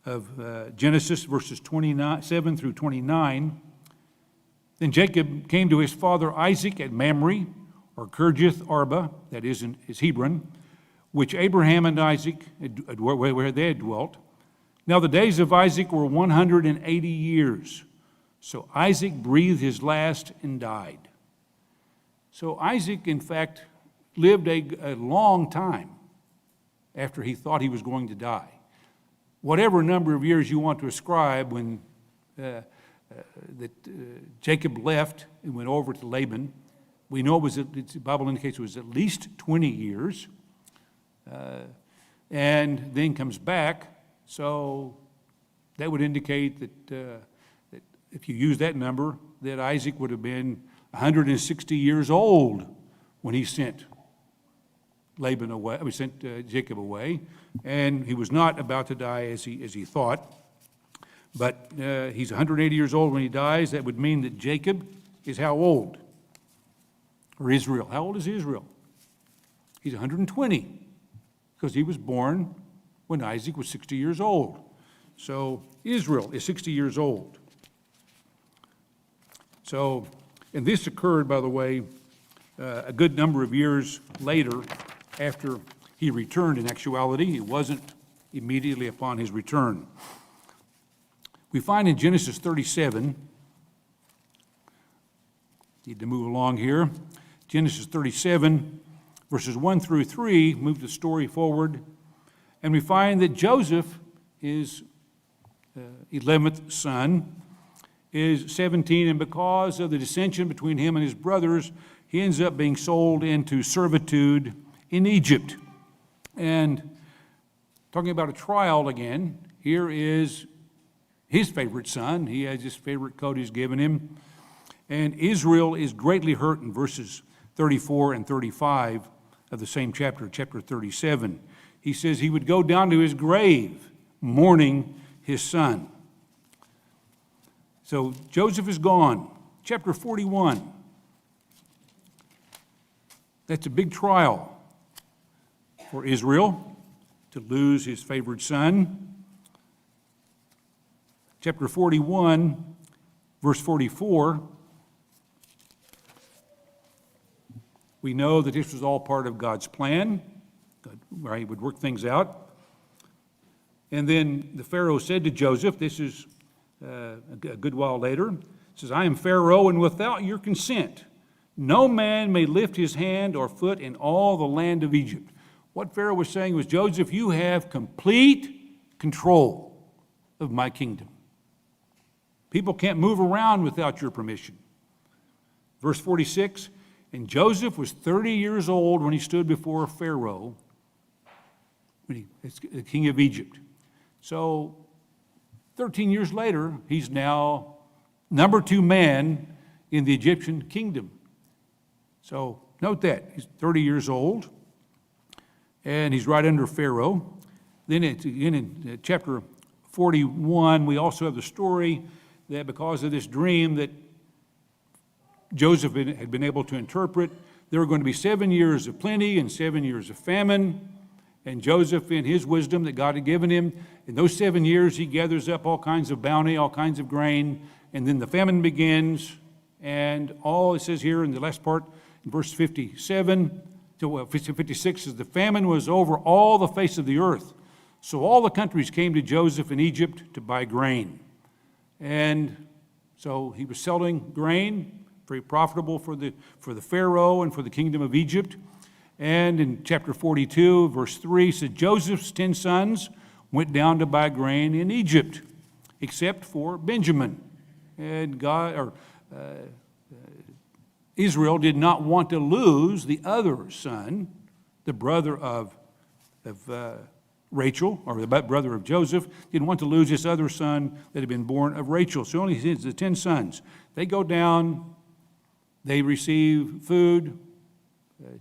of Genesis, verses 7 through 29. Then Jacob came to his father Isaac at Mamre, or Kirjath Arba, that is Hebron, which Abraham and Isaac, where they had dwelt. Now the days of Isaac were 180 years. So Isaac breathed his last and died. So Isaac, in fact, lived a long time after he thought he was going to die. Whatever number of years you want to ascribe when Jacob left and went over to Laban, we know the Bible indicates it was at least 20 years, and then comes back. So that would indicate that if you use that number, that Isaac would have been 160 years old when he sent Laban away. He sent Jacob away, and he was not about to die as he thought. But he's 180 years old when he dies. That would mean that Jacob is how old? Or Israel. How old is Israel? He's 120, because he was born when Isaac was 60 years old. So Israel is 60 years old. So, and this occurred, by the way, a good number of years later after he returned. In actuality, it wasn't immediately upon his return. We find in Genesis 37, need to move along here, Genesis 37, verses 1 through 3, move the story forward, and we find that Joseph, his 11th son, is 17, and because of the dissension between him and his brothers, he ends up being sold into servitude in Egypt. And talking about a trial again, here is his favorite son. He has his favorite coat he's given him. And Israel is greatly hurt in verses 34 and 35 of the same chapter, chapter 37. He says he would go down to his grave mourning his son. So Joseph is gone. Chapter 41. That's a big trial for Israel to lose his favorite son. Chapter 41, verse 44. We know that this was all part of God's plan, where he would work things out. And then the Pharaoh said to Joseph, this is a good while later, says, I am Pharaoh, and without your consent, no man may lift his hand or foot in all the land of Egypt. What Pharaoh was saying was, Joseph, you have complete control of my kingdom. People can't move around without your permission. Verse 46, and Joseph was 30 years old when he stood before Pharaoh, the king of Egypt. So 13 years later, he's now number 2 man in the Egyptian kingdom. So note that. He's 30 years old, and he's right under Pharaoh. Then in chapter 41, we also have the story that because of this dream that Joseph had been able to interpret, there were going to be 7 years of plenty and 7 years of famine. And Joseph, in his wisdom that God had given him, in those 7 years, he gathers up all kinds of bounty, all kinds of grain, and then the famine begins. And all it says here in the last part, in verse 57 to 56, is the famine was over all the face of the earth. So all the countries came to Joseph in Egypt to buy grain. And so he was selling grain, very profitable for the Pharaoh and for the kingdom of Egypt. And in chapter 42, verse 3, said Joseph's 10 sons went down to buy grain in Egypt, except for Benjamin. And Israel did not want to lose the other son, the brother of Rachel, or the brother of Joseph, didn't want to lose this other son that had been born of Rachel. So only the 10 sons. They go down, they receive food.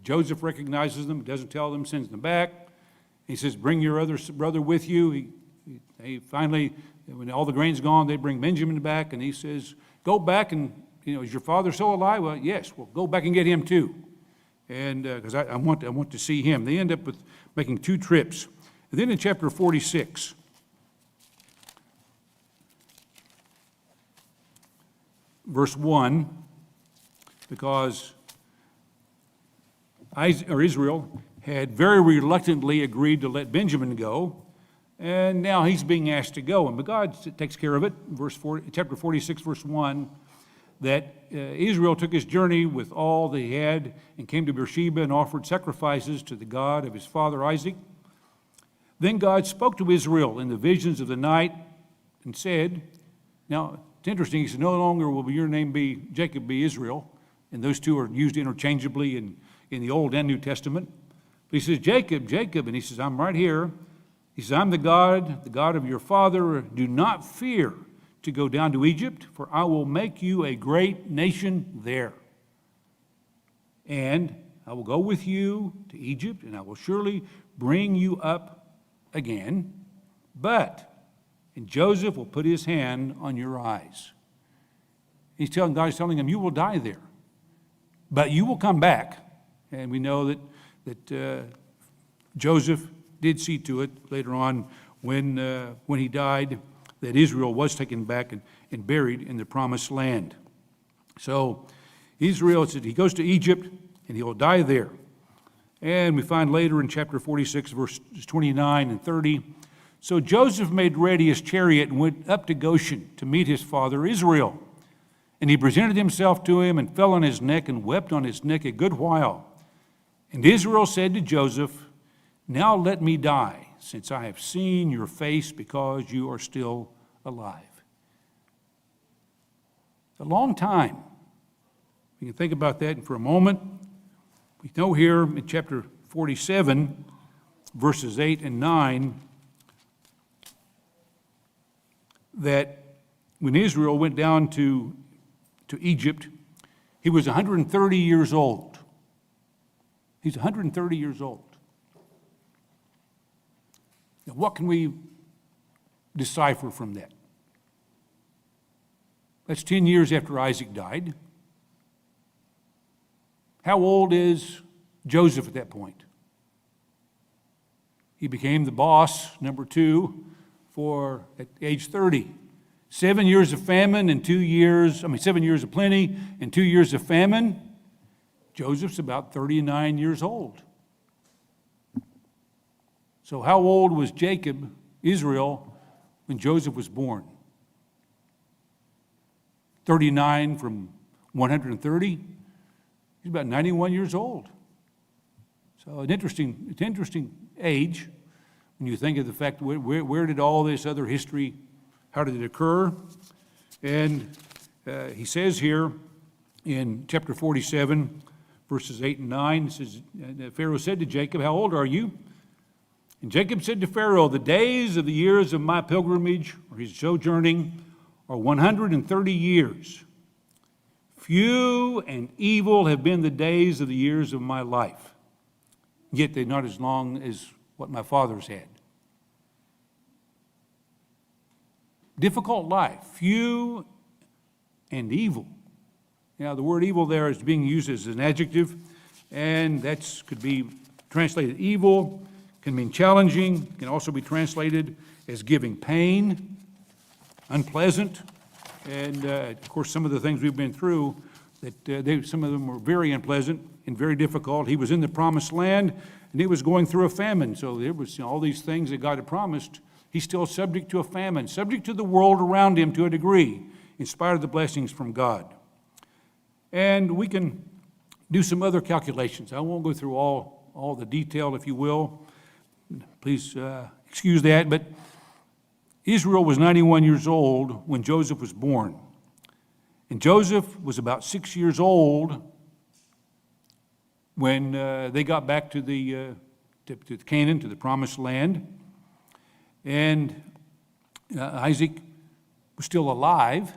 Joseph recognizes them, doesn't tell them, sends them back. He says, bring your other brother with you. He finally, when all the grain's gone, they bring Benjamin back, and he says, go back and, is your father still alive? Well, yes, well, go back and get him too. And because I want to see him. They end up with making 2 trips. And then in chapter 46, verse 1, because Israel had very reluctantly agreed to let Benjamin go, and now he's being asked to go. But God takes care of it. Chapter 46, verse 1, that Israel took his journey with all that he had and came to Beersheba and offered sacrifices to the God of his father Isaac. Then God spoke to Israel in the visions of the night and said, now it's interesting, he said, no longer will your name be Jacob, be Israel. And those two are used interchangeably in the Old and New Testament. But he says, Jacob, Jacob, and he says, I'm right here. He says, I'm the God of your father. Do not fear to go down to Egypt, for I will make you a great nation there. And I will go with you to Egypt, and I will surely bring you up again. And Joseph will put his hand on your eyes. God is telling him, you will die there, but you will come back. And we know that Joseph did see to it later on when he died that Israel was taken back and buried in the promised land. So Israel, he goes to Egypt and he will die there. And we find later in chapter 46, verses 29 and 30, so Joseph made ready his chariot and went up to Goshen to meet his father Israel. And he presented himself to him and fell on his neck and wept on his neck a good while. And Israel said to Joseph, now let me die, since I have seen your face, because you are still alive. A long time. We can think about that for a moment. We know here in chapter 47, verses 8 and 9, that when Israel went down to Egypt, he was 130 years old. He's 130 years old. Now, what can we decipher from that? That's 10 years after Isaac died. How old is Joseph at that point? He became the boss, number 2, at age 30. 7 years of famine and 7 years of plenty and 2 years of famine. Joseph's about 39 years old. So how old was Jacob, Israel, when Joseph was born? 39 from 130? He's about 91 years old. So it's an interesting age when you think of the fact, where did all this other history, how did it occur? And he says here in chapter 47, verses 8 and 9, it says, Pharaoh said to Jacob, how old are you? And Jacob said to Pharaoh, the days of the years of my pilgrimage, or his sojourning, are 130 years. Few and evil have been the days of the years of my life, yet they're not as long as what my fathers had. Difficult life, few and evil. Now, the word evil there is being used as an adjective, and that could be translated evil, can mean challenging, can also be translated as giving pain, unpleasant, and of course some of the things we've been through, some of them were very unpleasant and very difficult. He was in the promised land, and he was going through a famine, so there was all these things that God had promised. He's still subject to a famine, subject to the world around him to a degree, in spite of the blessings from God. And we can do some other calculations. I won't go through all the detail, if you will. Please excuse that, but Israel was 91 years old when Joseph was born. And Joseph was about 6 years old when they got back to Canaan, to the promised land. And Isaac was still alive,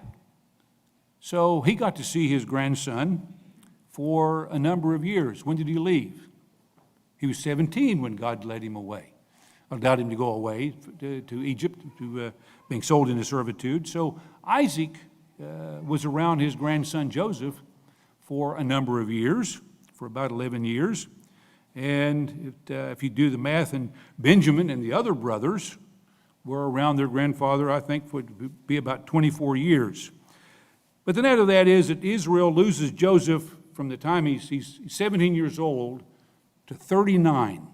so he got to see his grandson for a number of years. When did he leave? He was 17 when God led him away, allowed him to go away to Egypt, to being sold into servitude. So Isaac was around his grandson Joseph for a number of years, for about 11 years. And if you do the math, and Benjamin and the other brothers were around their grandfather, I think would be about 24 years. But the net of that is that Israel loses Joseph from the time he's 17 years old to 39.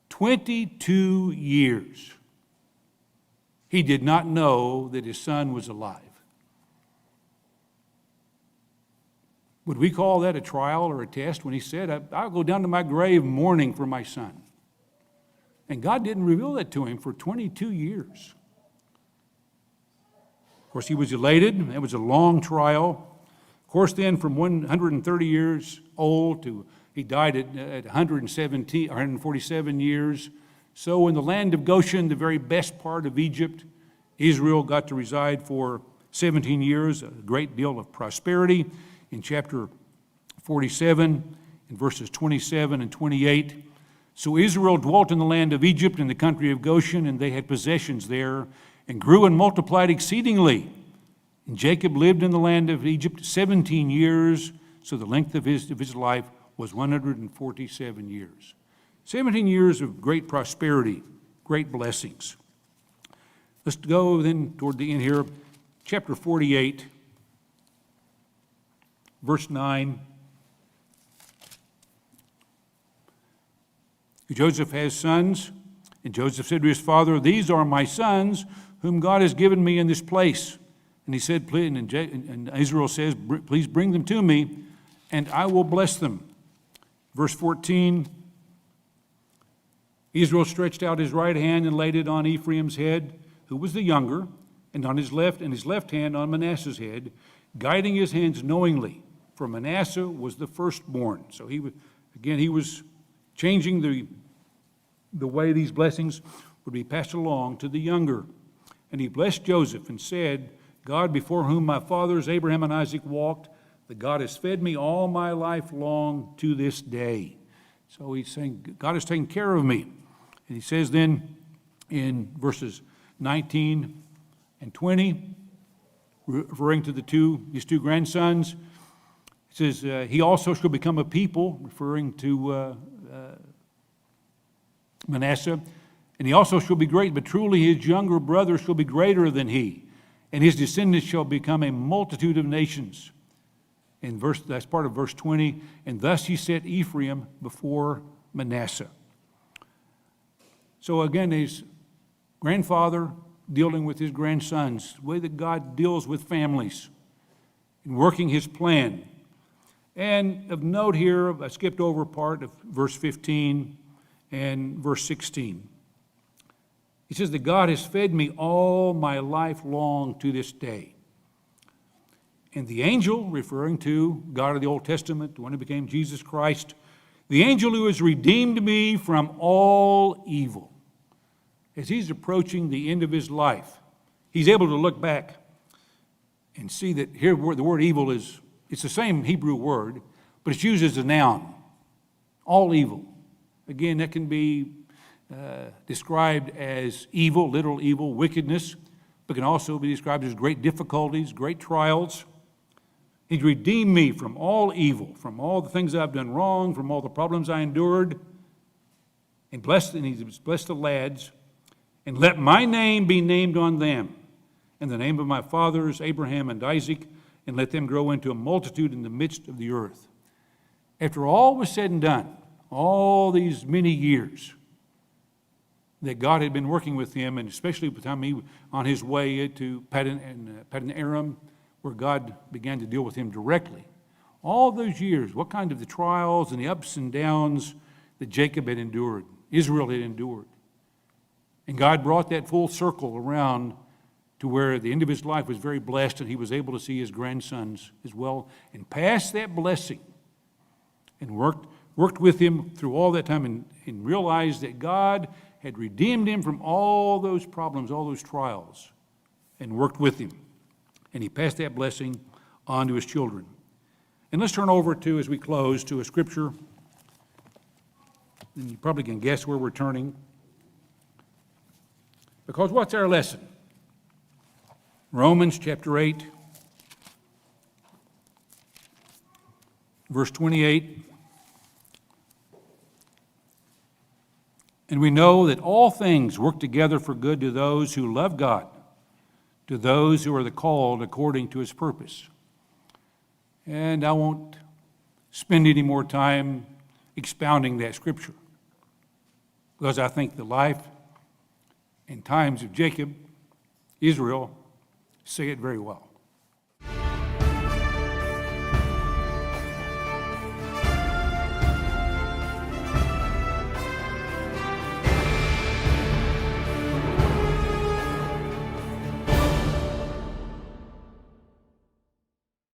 22 years. He did not know that his son was alive. Would we call that a trial or a test when he said, I'll go down to my grave mourning for my son? And God didn't reveal that to him for 22 years. Of course, he was elated. It was a long trial. Of course, then from 130 years old to he died at 147 years. So in the land of Goshen, the very best part of Egypt, Israel got to reside for 17 years, a great deal of prosperity. In chapter 47, in verses 27 and 28, so Israel dwelt in the land of Egypt in the country of Goshen, and they had possessions there, and grew and multiplied exceedingly. And Jacob lived in the land of Egypt 17 years, so the length of his life was 147 years. 17 years of great prosperity, great blessings. Let's go then toward the end here, chapter 48, verse 9. Joseph has sons, and Joseph said to his father, "These are my sons, whom God has given me in this place." And he said, and Israel says, "Please bring them to me, and I will bless them." Verse 14, Israel stretched out his right hand and laid it on Ephraim's head, who was the younger, and on his left hand on Manasseh's head, guiding his hands knowingly, for Manasseh was the firstborn. So he was changing the way these blessings would be passed along to the younger. And he blessed Joseph and said, "God, before whom my fathers Abraham and Isaac walked, the God has fed me all my life long to this day." So he's saying, God has taken care of me. And he says then in verses 19 and 20, referring to his two grandsons, it says, "He also shall become a people," referring to Manasseh, "and he also shall be great, but truly his younger brother shall be greater than he, and his descendants shall become a multitude of nations." That's part of verse 20. "And thus he set Ephraim before Manasseh." So again, his grandfather dealing with his grandsons, the way that God deals with families and working his plan. And of note here, I skipped over part of verse 15 and verse 16. He says that God has fed me all my life long to this day. And the angel, referring to God of the Old Testament, the one who became Jesus Christ, the angel who has redeemed me from all evil. As he's approaching the end of his life, he's able to look back and see that here the word evil it's the same Hebrew word, but it's used as a noun. All evil. Again, that can be described as evil, literal evil, wickedness, but can also be described as great difficulties, great trials. He's redeemed me from all evil, from all the things I've done wrong, from all the problems I endured. And he's blessed the lads. "And let my name be named on them, and the name of my fathers, Abraham and Isaac, and let them grow into a multitude in the midst of the earth." After all was said and done, all these many years that God had been working with him, and especially by the time he on his way to Padan Aram, where God began to deal with him directly. All those years, what kind of the trials and the ups and downs that Jacob had endured, Israel had endured. And God brought that full circle around to where the end of his life was very blessed, and he was able to see his grandsons as well, and pass that blessing, and worked with him through all that time, and realized that God had redeemed him from all those problems, all those trials, and worked with him. And he passed that blessing on to his children. And let's turn over to, as we close, to a scripture. And you probably can guess where we're turning. Because what's our lesson? Romans chapter 8, verse 28. "And we know that all things work together for good to those who love God, to those who are the called according to his purpose. And I won't spend any more time expounding that scripture, because I think the life and times of Jacob, Israel, say it very well.